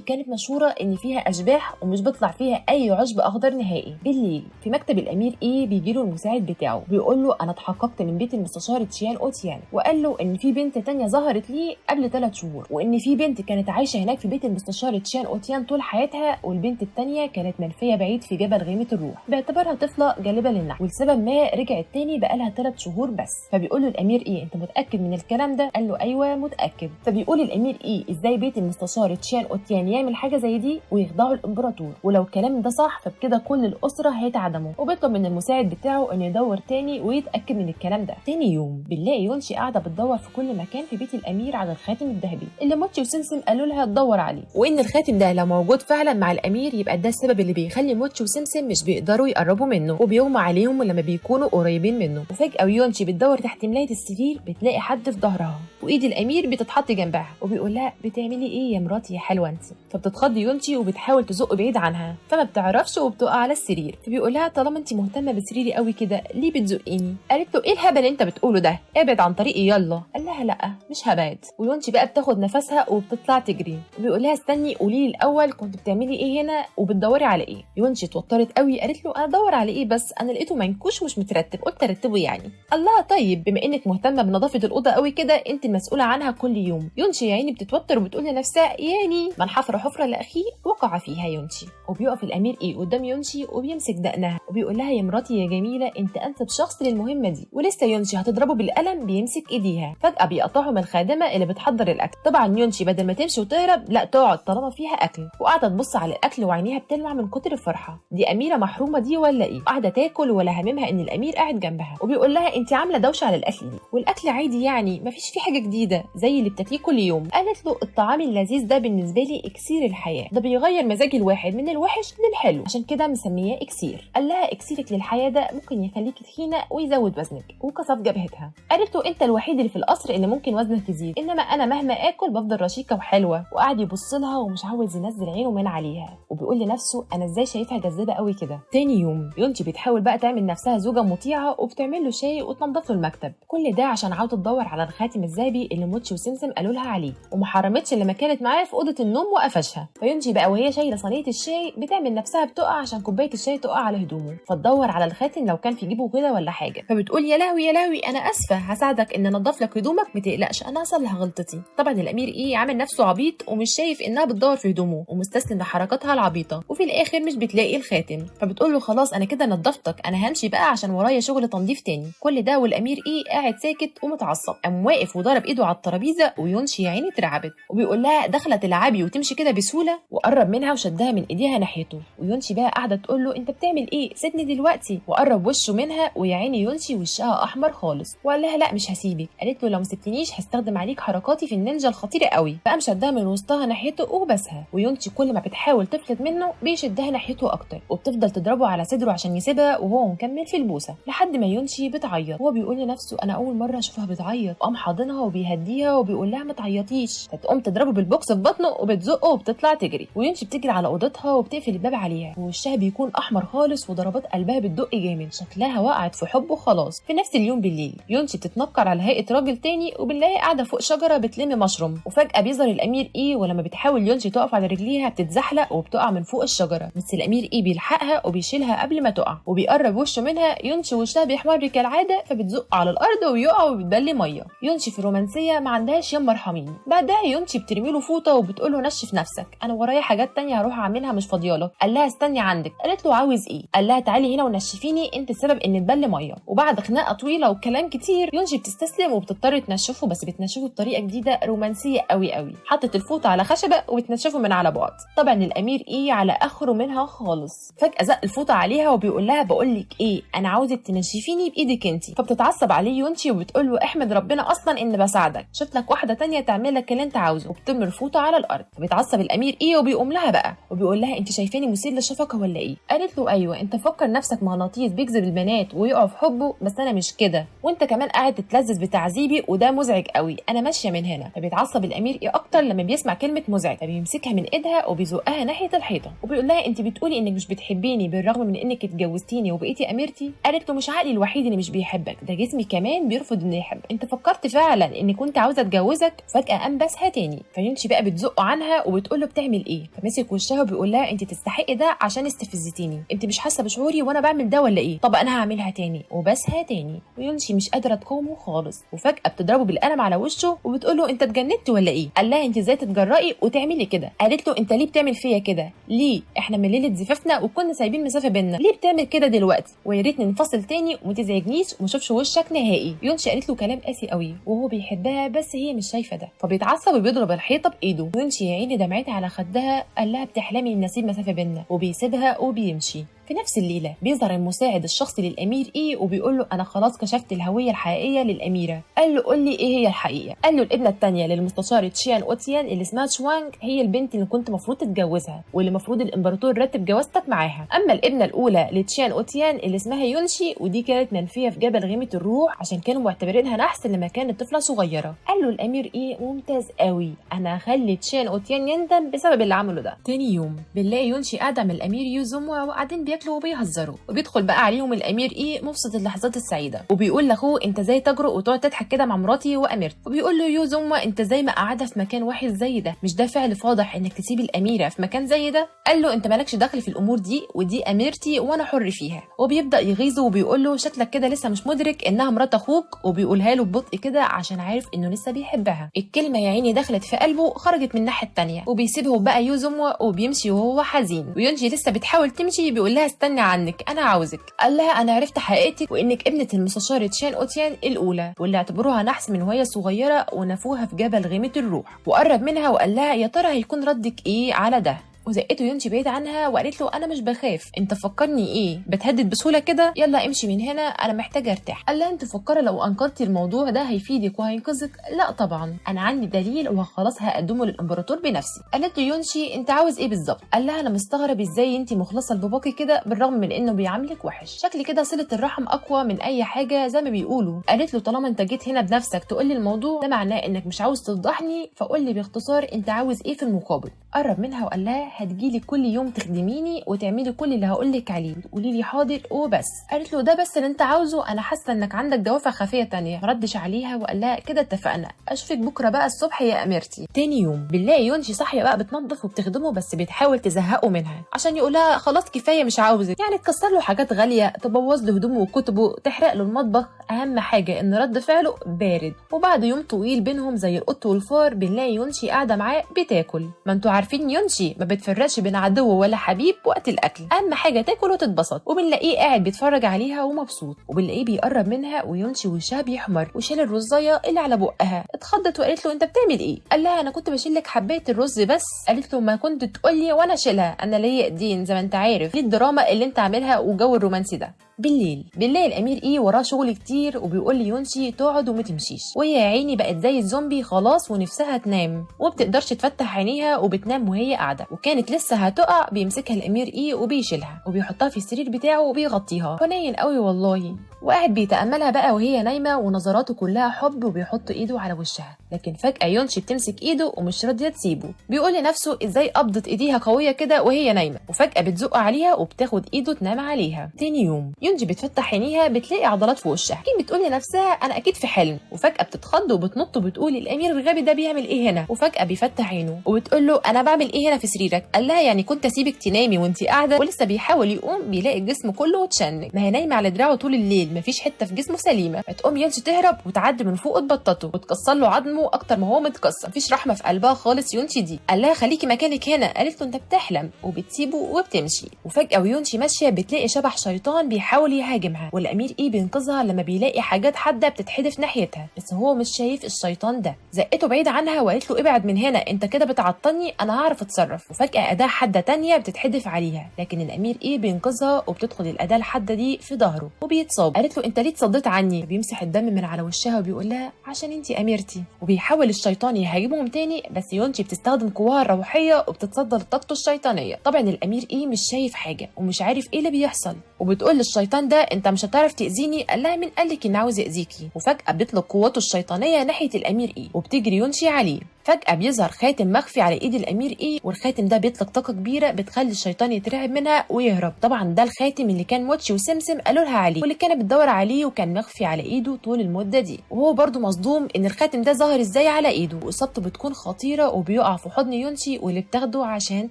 كانت مشهوره ان فيها اشباح ومش بيطلع فيها اي عشب اخضر نهائي. بالليل في مكتب الامير بيجي له المساعد بتاعه بيقول له انا اتحققت من بيت المستشار تشيان اوتيان، وقال له ان في بنت تانية ظهرت ليه قبل 3 شهور، وان في بنت كانت عايشه هناك في بيت المستشار تشيان اوتيان طول حياتها، والبنت التانية كانت منفيه بعيد في جبل غيمه الروح باعتبارها طفله جالبه للنحو، ولسبب ما رجعت تاني بقالها 3 شهور بس. فبيقول له الامير انت متاكد من الكلام ده؟ قال له ايوه متاكد. فبيقول الامير ازاي بيت المستشار تشيان اوتيان يعمل حاجه زي دي ويخدعوا الامبراطور؟ ولو الكلام ده صح فبكده كل الاسره هيتعدموا. وبيطلب من المساعد بتاعه انه يدور تاني ويتاكد من الكلام ده. تاني يوم بنلاقي يونشي قاعده بتدور في كل مكان في بيت الامير على الخاتم الذهبي اللي موتشي وسمسم قالوا لها تدور عليه، وان الخاتم ده لو موجود فعلا مع الامير يبقى ده السبب اللي بيخلي موتشي وسمسم مش بيقدروا يقربوا منه وبيغمى عليهم لما بيكونوا قريبين منه. وفجاه يونشي بتدور تحت ملايه السرير بتلاقي حد في ظهرها وايد الامير بتتحط جنبها وبيقول لها بتعملي ايه يا مراتي يا حلوه انت؟ فبتتخض يونشي وبتحاول تزق بعيد عنها فما بتعرفش وبتقع على السرير. فبيقول لها طالما انت مهتمه بسريري قوي كده ليه بتزقيني؟ قالت له ايه الهبل اللي انت بتقوله ده؟ ابعد عن طريقي يلا. قال لها لا مش هبعد. ويونشي بقى بتاخد نفسها وبتطلع تجري وبيقول لها استني قولي لي الاول كنت بتعملي ايه هنا وبتدوري على ايه؟ يونشي اتوترت قوي قالت له انا ادور على ايه بس انا لقيته منكوش ومش مترتب قلت ارتبه يعني. الله طيب بما انك مهتمه بنظافه الاوضه قوي كده انت المسؤوله عنها كل يوم. يونشي يا عيني بتتوتر وبتقول لنفسها يعني من حفر حفره لاخيه وقع فيها يونشي. وبيقف الامير قدام يونشي وبيمسك دقنها وبيقول لها يا مراتي يا جميله انت انسب شخص للمهمه دي. ولسه يونشي هتضربه بالقلم بيمسك ايديها فجاه بيقطعهم الخادمه اللي بتحضر الاكل. طبعا يونشي بدل ما تمشي وتهرب لا تقعد طالما فيها اكل، وقاعده تبص على الاكل وعينيها بتلمع من كتر الفرحه. دي اميره محرومه دي ولا ايه؟ قاعده تاكل ولا هاممها ان الامير قاعد جنبها. وبيقول لها انت عامله دوشه على الاكل دي والاكل عادي يعني مفيش فيه حاجه جديده زي اللي بتاكليه كل يوم. قالت له الطعام اللذيذ ده بالنسبه لي اكسير الحياه، ده بيغير مزاج الواحد من الوحش للحلو عشان كده مسمياه اكسير. قال لها اكسيرك للحياه ده ممكن يخليكي تخينه ويزود وزنك، وكسف جبهتها. قالت له انت الوحيد اللي في القصر اللي ممكن وزنك يزيد انما انا مهما اكل بفضل رشيقه وحلوه. وقعد يبص لها ومش عاوز ينزل عينه من عليها وبيقول لنفسه انا ازاي شايفها جذابه قوي كده. تاني يوم يونشي بتحاول بقى تعمل نفسها زوجه مطيعه وبتعمل له شاي وتنظف له المكتب، كل ده عشان عاوزه تدور على الخاتم الذهبي اللي موتشي وسمسم قالوا لها عليه وما حرمتش اللي ما كانت معاه في اوضه النوم وقفشها. فيونشي بقى وهي شايله صينيه الشاي بتعمل نفسها بتقع عشان كوبايه الشاي تقع على هدومه، فتدور على الخاتم لو كان في جيبه كده ولا حاجه. فبتقول يا لهوي يا لهوي انا اسفه هساعدك ان انضف لك هدومك ما تقلقش انا هصلح غلطتي. طبعا الامير عامل نفسه عبيط ومش شايف انها بتدور في هدومه ومستسلم لحركاتها العبيطه، وفي الاخر مش بتلاقي الخاتم. فبتقول له خلاص انا كده نضفتك انا همشي بقى عشان ورايا شغل تنظيف تاني. كل ده والامير قاعد ساكت ومتعصب، قام واقف وضرب ايده على الترابيزه ويونشي يا عيني اترعبت وبيقول لها داخله تلعبي وتمشي كده بسهوله، وقرب منها وشدها من ايديها ناحيته. ويونشي بقى قاعده تقول له انت بتعمل ايه سيبني دلوقتي، وقرب وشه منها ويا عيني يونشي وشها احمر خالص وقال لها لا مش هسيبك. قالت له لو ما سبتنيش هستخدم عليك حركاتي في النينجا الخطيره قوي. فقام شدها من وسطها ناحيته وبسها، ويونشي كل ما بتحاول تفلت منه بيشدها ناحيته اكتر وبتفضل تضربه على صدره عشان يسيبها وهو مكمل في البوسه لحد ما يونشي بتعيط. هو بيقول لنفسه انا اول مره اشوفها بتعيط، وقام حاضنها وبيهديها وبيقول لها ما تعيطيش. فتقوم تضربه بالبوكس في بطنه وبتزقه وبتطلع تجري، ويونشي بتجري على اوضتها وبتقفل الباب عليها ووشها بيكون احمر خالص وضربات قلبها بتدق جامد، شكلها وقعت في حبه خلاص. في نفس اليوم بالليل يونشي بتتنكر على هيئه راجل تاني وبنلاقيها قاعده فوق شجره بتلم مشروم، وفجاه بيظهر الامير ولما بتحاول يونشي تقف على رجليها بتتزحلق وبتقع من فوق الشجره، بس الامير بيلحقها وبيشيلها قبل ما تقع وبيقرب وشه منها. يونشي وشها بيحمر كالعاده فبتزق على الارض ويقع وبتبلي ميه. يونشي في الرومانسيه ما عندهاش يما ارحميني. بعدها يونشي بترمي له فوطه وبتقول له نشف نفسك انا ورايا حاجات تانية هروح اعملها مش فاضيالك. قال لها استني عندك. قالت له عاوز ايه؟ قال لها تعالي هنا ونشفيني انت السبب ان تبلي ميه. وبعد خناقه طويله وكلام كتير يونشي بتستسلم وبتضطر تنشفه، بس بتنشفه بطريقه جديده رومانسيه قوي قوي، حطت الفوطه على خشبه وبتنشفه من على بعد. طبعا الامير على اخره منها خالص. فجاه زق الفوطه عليها وبيقول لها بقول لك ايه، انا عاوزك تنشفيني بايدك انت. فبتتعصب عليه يونشي وبتقول له احمد ربنا اصلا ان بساعدك، شوف لك واحده تانية تعمل لك اللي انت عاوزه، وبترمي الفوطه على الارض. فبيتعصب الامير ايه وبيقوم لها بقى وبيقول لها انت شايفاني مثير للشفقه ولا ايه؟ قالت له ايوه، انت فكر نفسك مغناطيس بيجذب البنات ويقعوا في حبه، بس انا مش كده، وانت كمان قاعد تتلذذ بتعذيبي وده مزعج قوي، انا ماشيه من هنا. فبيتعصب الامير ايه اكتر لما بيسمع كلمه مزعج، فبيمسكها من ايدها وبيزقها ناحيه الحيطه وبيقول لها انت بتقولي انك مش بتحبيني بالرغم من انك اتجوزتيني وبقيتي اميرتي؟ قالت له مش عقلي الوحيد اللي مش بيحبك، ده جسمي كمان بيرفض انه يحب، انت فكرت فعلا اني كنت عاوزه اتجوزك؟ فجاه قام بسها تاني. فيونشي بقى بتزقه عنها وبتقول له بتعمل ايه؟ فمسك وشها وبيقول لها انت تستحقي ده عشان استفزتيني، انت مش حاسه بشعوري وانا بعمل ده ولا ايه؟ طب انا هعملها تاني، وبسها تاني. ويونشي مش قادره تقاومه خالص، وفجاه بتضربه بالقلم على وشه وبتقول له انت اتجننت ولا ايه؟ قال لها انت ازاي تتجرئي وتعملي كده؟ قالت له انت ليه بتعمل فيا كده؟ ليه؟ احنا من ليله زفافنا وكنا سايبين مسافه بينا، ليه بتعمل كده دلوقتي؟ ويا ريت ننفصل تاني وما تزعجنيش وما اشوفش وشك نهائي. يونشي قالت له كلام قاسي قوي وهو بيحبها بس هي مش شايفه ده، فبيتعصب وبيضرب الحيطه بايده. يونشي يا عيني دمعتها على خدها، قال لها بتحلمي ان نسيب مسافه بينا، وبيسيبها وبيمشي. في نفس الليله بيظهر المساعد الشخصي للامير ايه وبيقول له انا خلاص كشفت الهويه الحقيقيه للاميره. قال له قول لي ايه هي الحقيقه؟ قال له الابنه الثانيه للمستشار تشيان اوتيان اللي اسمها تشوانج هي البنت اللي كنت المفروض تتجوزها واللي المفروض الامبراطور رتب جوازتك معاها، اما الابنه الاولى لتشيان اوتيان اللي اسمها يونشي ودي كانت منفيه في جبل غيمه الروح عشان كانوا معتبرينها نحس لما كانت طفله صغيره. قال له الامير ايه ممتاز قوي، انا هخلي تشيان اوتيان يندم بسبب اللي عمله ده. تاني يوم بنلاقي يونشي قاعده مع الامير يوزوموا وقاعدين بياكلوا وبيهزروا، وبيدخل بقى عليهم الامير ايه مبسط اللحظات السعيده وبيقول لاخوه انت ازاي تجرؤ وتقعد تضحك كده مع مراتي واميرتي؟ وبيقول له يوزوموا انت ازاي ما قاعده في مكان وحش زي ده؟ مش ده فعل فاضح انك تسيب الاميره في مكان زي ده؟ قال له انت مالكش دخل في الامور دي، ودي اميرتي وانا حر فيها. وبيبدا يغيظه وبيقول له شكلك كده لسه مش مدرك انها مرات اخوك، وبيقولها له ببطء كده عشان عارف انه لسه بيحبها. الكلمه يا عيني دخلت في قلبه خرجت من الناحيه الثانيه، وبيسيبه بقى يوزوموا وبيمشي وهو حزين. ويونجي لسه بتحاول تمشي بيقول لها استني عنك انا عاوزك. قال لها انا عرفت حقيقتك وانك ابنه المستشار تشان اوتيان الاولى واللي اعتبروها نحس من وهي صغيره ونفوها في جبل غيمه الروح. وقرب منها وقال لها يا ترى هيكون ردك ايه على ده؟ وزقته يونشي بعيد عنها وقالت له انا مش بخاف، انت فكرني ايه بتهدد بسهوله كده؟ يلا امشي من هنا انا محتاجه ارتاح. قال لها انت فكره لو انكرتي الموضوع ده هيفيدك وهينقذك؟ لا طبعا انا عندي دليل وخلاص هقدمه للامبراطور بنفسي. قالت له يونشي انت عاوز ايه بالظبط؟ قال لها انا مستغرب ازاي انت مخلصه لباباكي كده بالرغم من انه بيعاملك وحش، شكلي كده صله الرحم اقوى من اي حاجه زي ما بيقولوا. قالت له طالما انت جيت هنا بنفسك تقول لي الموضوع ده معناه انك مش عاوز تفضحني، فقول لي باختصار انت عاوز ايه في المقابل. قرب منها وقال لها هتجيلي كل يوم تخدميني وتعملي كل اللي هقولك عليه وتقولي لي حاضر وبس. قالت له ده بس اللي انت عاوزه؟ انا حاسه انك عندك دوافع خفيه تانية. مردش عليها وقال لها كده اتفقنا، اشوفك بكره بقى الصبح يا اميرتي. تاني يوم بنلاقي يونشي صاحيه بقى بتنظف وبتخدمه بس بتحاول تزهقه منها عشان يقولها خلاص كفايه مش عاوزك، يعني تكسر له حاجات غاليه، تبوظ له هدومه وكتبه، تحرق له المطبخ، اهم حاجه ان رد فعله بارد. وبعد يوم طويل بينهم زي القط والفار بنلاقي يونشي قاعده معاه بتاكل. ما انتوا عارفين يونشي ما بتفرقش بين عدو ولا حبيب وقت الاكل، اهم حاجه تاكل وتتبسط. وبنلاقيه قاعد بيتفرج عليها ومبسوط، وبنلاقيه بيقرب منها ويونشي وشها بيحمر وشال الرزايه اللي على بقها. اتخضت وقالت له انت بتعمل ايه؟ قال لها انا كنت بشيل لك حبايه الرز بس. قالت له ما كنت تقول لي وانا اشيلها، انا ليا ايدين زي ما انت عارف، دي الدراما اللي انت عاملها وجو الرومانسي ده. بالليل بنلاقي الامير ايه وراه شغل كتير وبيقول لي يونشي تقعد وما تمشيش، وهي يا عيني بقت زي الزومبي خلاص ونفسها تنام وبتقدرش تفتح عينيها وبتنام وهي قاعده، وكانت لسه هتقع بيمسكها الامير ايه وبيشيلها وبيحطها في السرير بتاعه وبيغطيها، ونايم قوي والله، وقاعد بيتاملها بقى وهي نايمه ونظراته كلها حب وبيحط ايده على وشها. لكن فجاه يونشي بتمسك ايده ومش راضيه تسيبه، بيقول لنفسه ازاي قبضت ايديها قويه كده وهي نايمه، وفجاه بتزق عليها وبتاخد ايده تنام عليها. تاني يوم يونجي بتفتح عينيها بتلاقي عضلات في وشها، اكيد بتقول لنفسها انا اكيد في حلم، وفجاه بتتخض وبتنط وبتقول الامير الغبي ده بيعمل ايه هنا؟ وفجاه بيفتح عينه وبتقول له انا بعمل ايه هنا في سريرك؟ قال لها يعني كنت اسيبك تنامي وانت قاعده؟ ولسه بيحاول يقوم بيلاقي الجسم كله اتشنج، ما هي نايمه على دراعه طول الليل مفيش حته في جسمه سليمه. فتقوم يونشي تهرب وتعدي من فوق تبططه وتكسر له عظمه دمه اكتر ما هو متكسر، مفيش رحمه في قلبها خالص يونشي دي. قال لها خليكي مكانك هنا، قالت له انت بتحلم، وبتسيبه وبتمشي. وفجاه ويونشي ماشيه بتلاقي شبح شيطان بيحاول يهاجمها، والامير ايه بينقذها لما بيلاقي حاجات حاده بتتحدف ناحيتها، بس هو مش شايف الشيطان ده. زقته بعيد عنها وقالت له ابعد من هنا، انت كده بتعطلني، انا هعرف اتصرف. وفجاه اداه حاده تانية بتتحدف عليها، لكن الامير ايه بينقذها وبتدخل الاداه الحاده دي في ظهره وبيتصاب. قالت له انت ليه اتصديت عني؟ بيمسح الدم من على وشها وبيقول لها عشان انت اميرتي. وبيحاول الشيطان يهاجمهم تاني، بس يونشي بتستخدم قواها الروحيه وبتتصدى لطاقته الشيطانيه. طبعا الامير ايه مش شايف حاجه ومش عارف ايه اللي بيحصل، وبتقول للشيطان ده انت مش هتعرف تاذيني. قال لها مين قالك ان عاوز ياذيكي؟ وفجاه بيطلق قوته الشيطانيه ناحيه الامير ايه وبتجري يونشي عليه. فجأة بيظهر خاتم مخفي على ايد الامير ايه، والخاتم ده بيطلق طاقة كبيرة بتخلي الشيطان يترعب منها ويهرب. طبعا ده الخاتم اللي كان موتشي وسمسم قالوا لها عليه، واللي كانت بتدور عليه وكان مخفي على ايده طول المدة دي. وهو برضو مصدوم ان الخاتم ده ظهر ازاي على ايده، واصابته بتكون خطيرة وبيقع في حضن يونشي واللي بتاخده عشان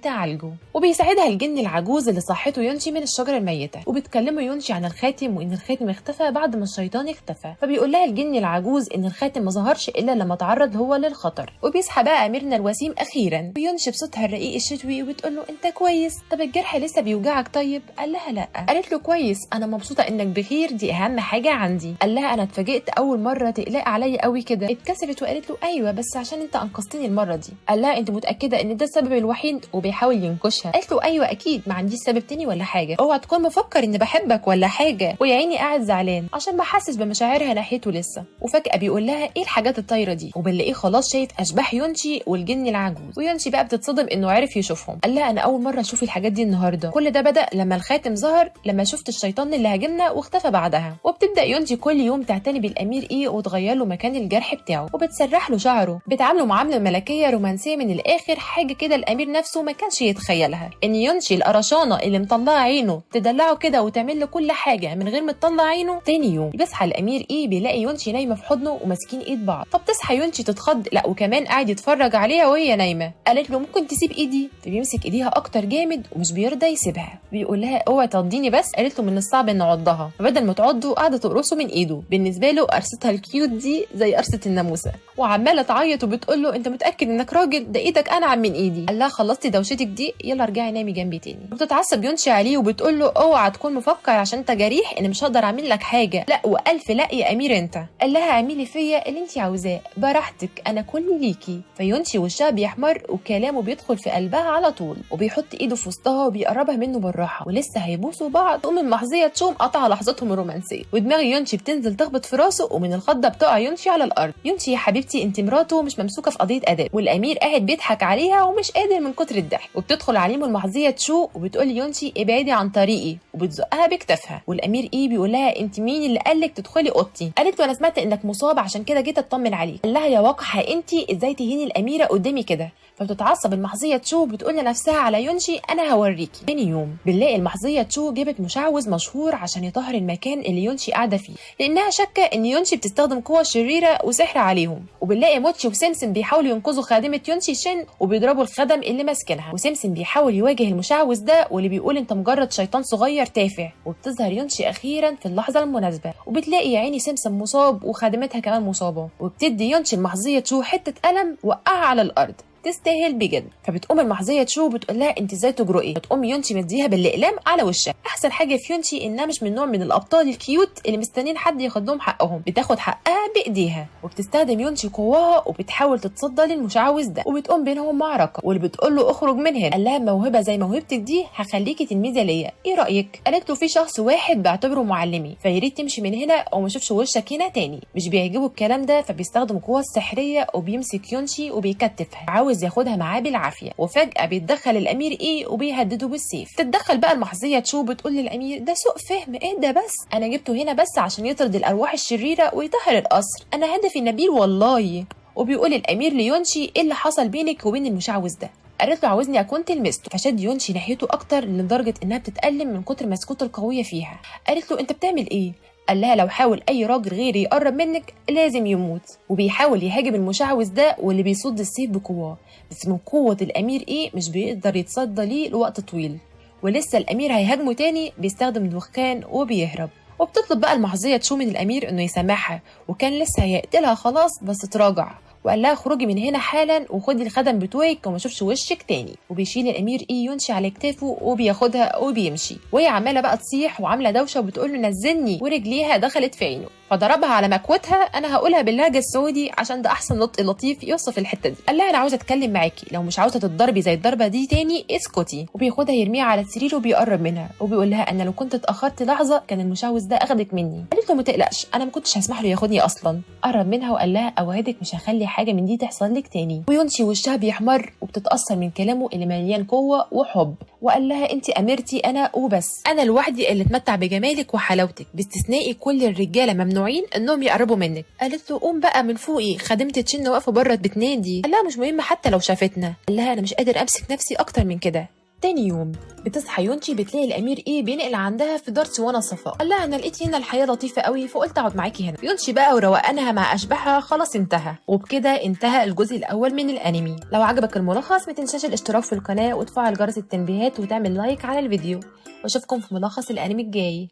تعالجه. وبيساعدها الجن العجوز اللي صحته يونشي من الشجرة الميتة، وبتكلمه يونشي عن الخاتم وان الخاتم اختفى بعد ما الشيطان اختفى. فبيقول لها الجن العجوز ان الخاتم ما ظهرش الا لما تعرض هو للخطر. وبيصحى بقى اميرنا الوسيم اخيرا، ويونشي بصوتها الرقيق الشتوي وبتقول له انت كويس؟ طب الجرح لسه بيوجعك؟ طيب قال لها لا. قالت له كويس، انا مبسوطه انك بخير، دي اهم حاجه عندي. قال لها انا اتفاجئت اول مره تقلق عليا قوي كده. اتكسفت وقالت له ايوه بس عشان انت انقذتني المره دي. قال لها انت متاكده ان ده السبب الوحيد؟ وبيحاول ينكشها. قالت له ايوه اكيد، ما عنديش سبب تاني ولا حاجه، اوعى تكون مفكر اني بحبك ولا حاجه. ويا عيني قاعد زعلان عشان ما حاسس بمشاعرها ناحيته لسه. وفجاه بيقول لها ايه الحاجات الطايره دي، وبنلاقيه خلاص شايف اشباح يونشي والجن العجوز. ويونشي بقى بتتصدم انه عرف يشوفهم. قال لها انا اول مره اشوف الحاجات دي النهارده، كل ده بدا لما الخاتم ظهر، لما شفت الشيطان اللي هاجمنا واختفى بعدها. وبتبدا يونشي كل يوم تعتني بالامير ايه وتغير له مكان الجرح بتاعه وبتسرح له شعره، بتعامله معامله ملكيه رومانسيه من الاخر، حاجه كده الامير نفسه ما كانش يتخيلها، ان يونشي القرشانه اللي مطلعه عينه تدلعه كده وتعمل له كل حاجه من غير ما تطلع عينه. تاني يوم بيصحى الامير ايه بيلاقي يونشي نايمه في حضنه وماسكين ايد بعض. فبتصحى يونشي تتخض، لا وكمان قاعد يتفرج عليها وهي نايمه. قالت له ممكن تسيب ايدي؟ فبيمسك ايديها اكتر جامد ومش بيرضى يسيبها. بيقول لها اوعي تعضيني بس. قالت له من الصعب ان اعضها. فبدل ما تعضه قاعده تقرصه من ايده. بالنسبه له قرصتها الكيوت دي زي قرصه الناموسه، وعماله تعيط وبتقول له انت متاكد انك راجل؟ ده ايدك انعم من ايدي. قال لها خلصتي دوشتك دي، يلا ارجعي نامي جنبي تاني. وبتتعصب يونشي عليه وبتقول له اوعى تكون مفكر عشان انت جريح ان مش هقدر اعمل لك حاجه، لا والف لا يا امير انت. قال لها اعملي فيا اللي انت عاوزاه براحتك، انا كل ليكي. فيونشي وشها بيحمر وكلامه بيدخل في قلبها على طول، وبيحط ايده في وسطها وبيقربها منه بالراحه، ولسه هيبوسوا بعض تقوم المحظيه تشوم قطع لحظتهم الرومانسيه، ودماغ يونشي بتنزل تخبط في راسه، ومن الخضه بتقع يونشي على الارض. يونشي يا حبيبتي انت مراته مش ممسوكه في قضيه اداب، والامير قاعد بيضحك عليها ومش قادر من كتر الضحك. وبتدخل عليهم المحظيه تشو وبتقول يونشي ابعدي عن طريقي، وبتزقها بكتفها. والامير ايه بيقول لها انت مين اللي قالك تدخلي اوضتي؟ قالت له انا سمعت انك مصاب عشان كده جيت اطمن عليك. قال لها يا وقحه انت ازاي تهيني الاميره قدامي كده؟ فبتتعصب المحظيه تشو بتقول لنفسها على يونشي انا هوريكي. تاني يوم بنلاقي المحظيه تشو جابت مشعوذ مشهور عشان يطهر المكان اللي يونشي قاعده فيه، لانها شاكه ان يونشي بتستخدم قوه شريره وسحر عليهم. وبنلاقي موتشي وسمسم بيحاولوا ينقذوا خادمه يونشي شين وبيضربوا الخدم اللي ماسكينها، وسمسم بيحاول يواجه المشعوذ ده واللي بيقول انت مجرد شيطان صغير تافه. وبتظهر يونشي اخيرا في اللحظه المناسبه، وبتلاقي يا عيني سمسم مصاب وخادمتها كمان مصابه، وبتدي يونشي المحظيه تشو حته قلم وقعها على الارض تستاهل بجد. فبتقوم المحظيه تشو بتقول لها انت ازاي تجرؤي؟ بتقوم يونشي مديها بالاقلام على وشها. احسن حاجه في يونشي انها مش من نوع من الابطال الكيوت اللي مستنين حد ياخد لهم حقهم، بتاخد حقها بايديها. وبتستخدم يونشي قواها وبتحاول تتصدى للمشعوذ ده، وبتقوم بينهم معركه، واللي بتقول له اخرج من هنا. قال لها موهبه زي موهبتك دي هخليكي تلميذه ليا، ايه رايك؟ قالت له في شخص واحد بعتبره معلمي، فياريت تمشي من هنا او ما اشوفش وشك هنا تاني. مش بيعجبه الكلام ده، فبيستخدم القوه السحريه وبيمسك يونشي وبيكتفها، عاوز ياخدها معاه بالعافيه. وفجاه بيتدخل الامير ايه وبيهدده بالسيف. تتدخل بقى المحظيه تشو بتقول للامير ده سوء فهم، ايه ده بس انا جبته هنا بس عشان يطرد الارواح الشريره ويطهر القصر، انا هدفي نبيل والله. وبيقول الامير ليونشي ايه اللي حصل بينك وبين المشعوذ ده؟ قالت له عاوزني اكون تلمسته. فشد يونشي ناحيته اكتر لدرجه انها بتتألم من كتر مسكوته القويه فيها. قالت له انت بتعمل ايه؟ قال لها لو حاول اي راجل غيري يقرب منك لازم يموت. وبيحاول يهاجم المشعوذ ده واللي بيصد السيف بقواه، بس من قوه الامير ايه مش بيقدر يتصدى ليه لوقت طويل، ولسه الامير هيهاجمه تاني بيستخدم دخان وبيهرب. وبتطلب بقى المحظيه تشو من الامير انه يسامحها، وكان لسه هيقتلها خلاص بس تراجع وقال لها خروجي من هنا حالا وخدي الخدم بتوعك وما اشوفش وشك تاني. وبيشيل الامير اي يونشي على كتافه وبياخدها وبيمشي، وهي عماله بقى تصيح وعامله دوشه وبتقول له نزلني، ورجليها دخلت في عينه فضربها على مكوتها. انا هقولها باللهجه السعودي عشان ده احسن نطق لطيف يوصف الحته دي. قال لها انا عاوزه اتكلم معاكي، لو مش عاوزه تتضربي زي الضربه دي تاني اسكتي. وبياخدها يرميها على السرير وبيقرب منها وبيقول لها انا لو كنت اتاخرت لحظه كان المشعوذ ده اخدك مني. قالت له ما تقلقش انا ما كنتش هسمح له ياخدني اصلا. قرب منها وقال لها اوعدك مش هخلي حاجه من دي تحصل لك تاني. ويونشي وشها بيحمر وبتتاثر من كلامه اللي مليان قوه وحب، وقال لها انت اميرتي انا وبس، انا الوحيد اللي اتمتع بجمالك وحلاوتك، باستثناء كل الرجاله ممنوعين انهم يقربوا منك. قالت له قوم بقى من فوقي، خادمه تشن واقفه بره بتنادي. قال لها مش مهم حتى لو شافتنا. قال لها انا مش قادر امسك نفسي اكتر من كده. تاني يوم بتصحى يونشي بتلاقي الامير ايه بينقل عندها في دار سوانا صفاء. قال لها انا لقيت هنا الحياه لطيفه قوي فقلت اقعد معاكي هنا. يونشي بقى وروقانها مع اشباحها خلاص انتهى. وبكده انتهى الجزء الاول من الانمي. لو عجبك الملخص ما تنساش الاشتراك في القناه وتفعل جرس التنبيهات وتعمل لايك على الفيديو، واشوفكم في ملخص الانمي الجاي.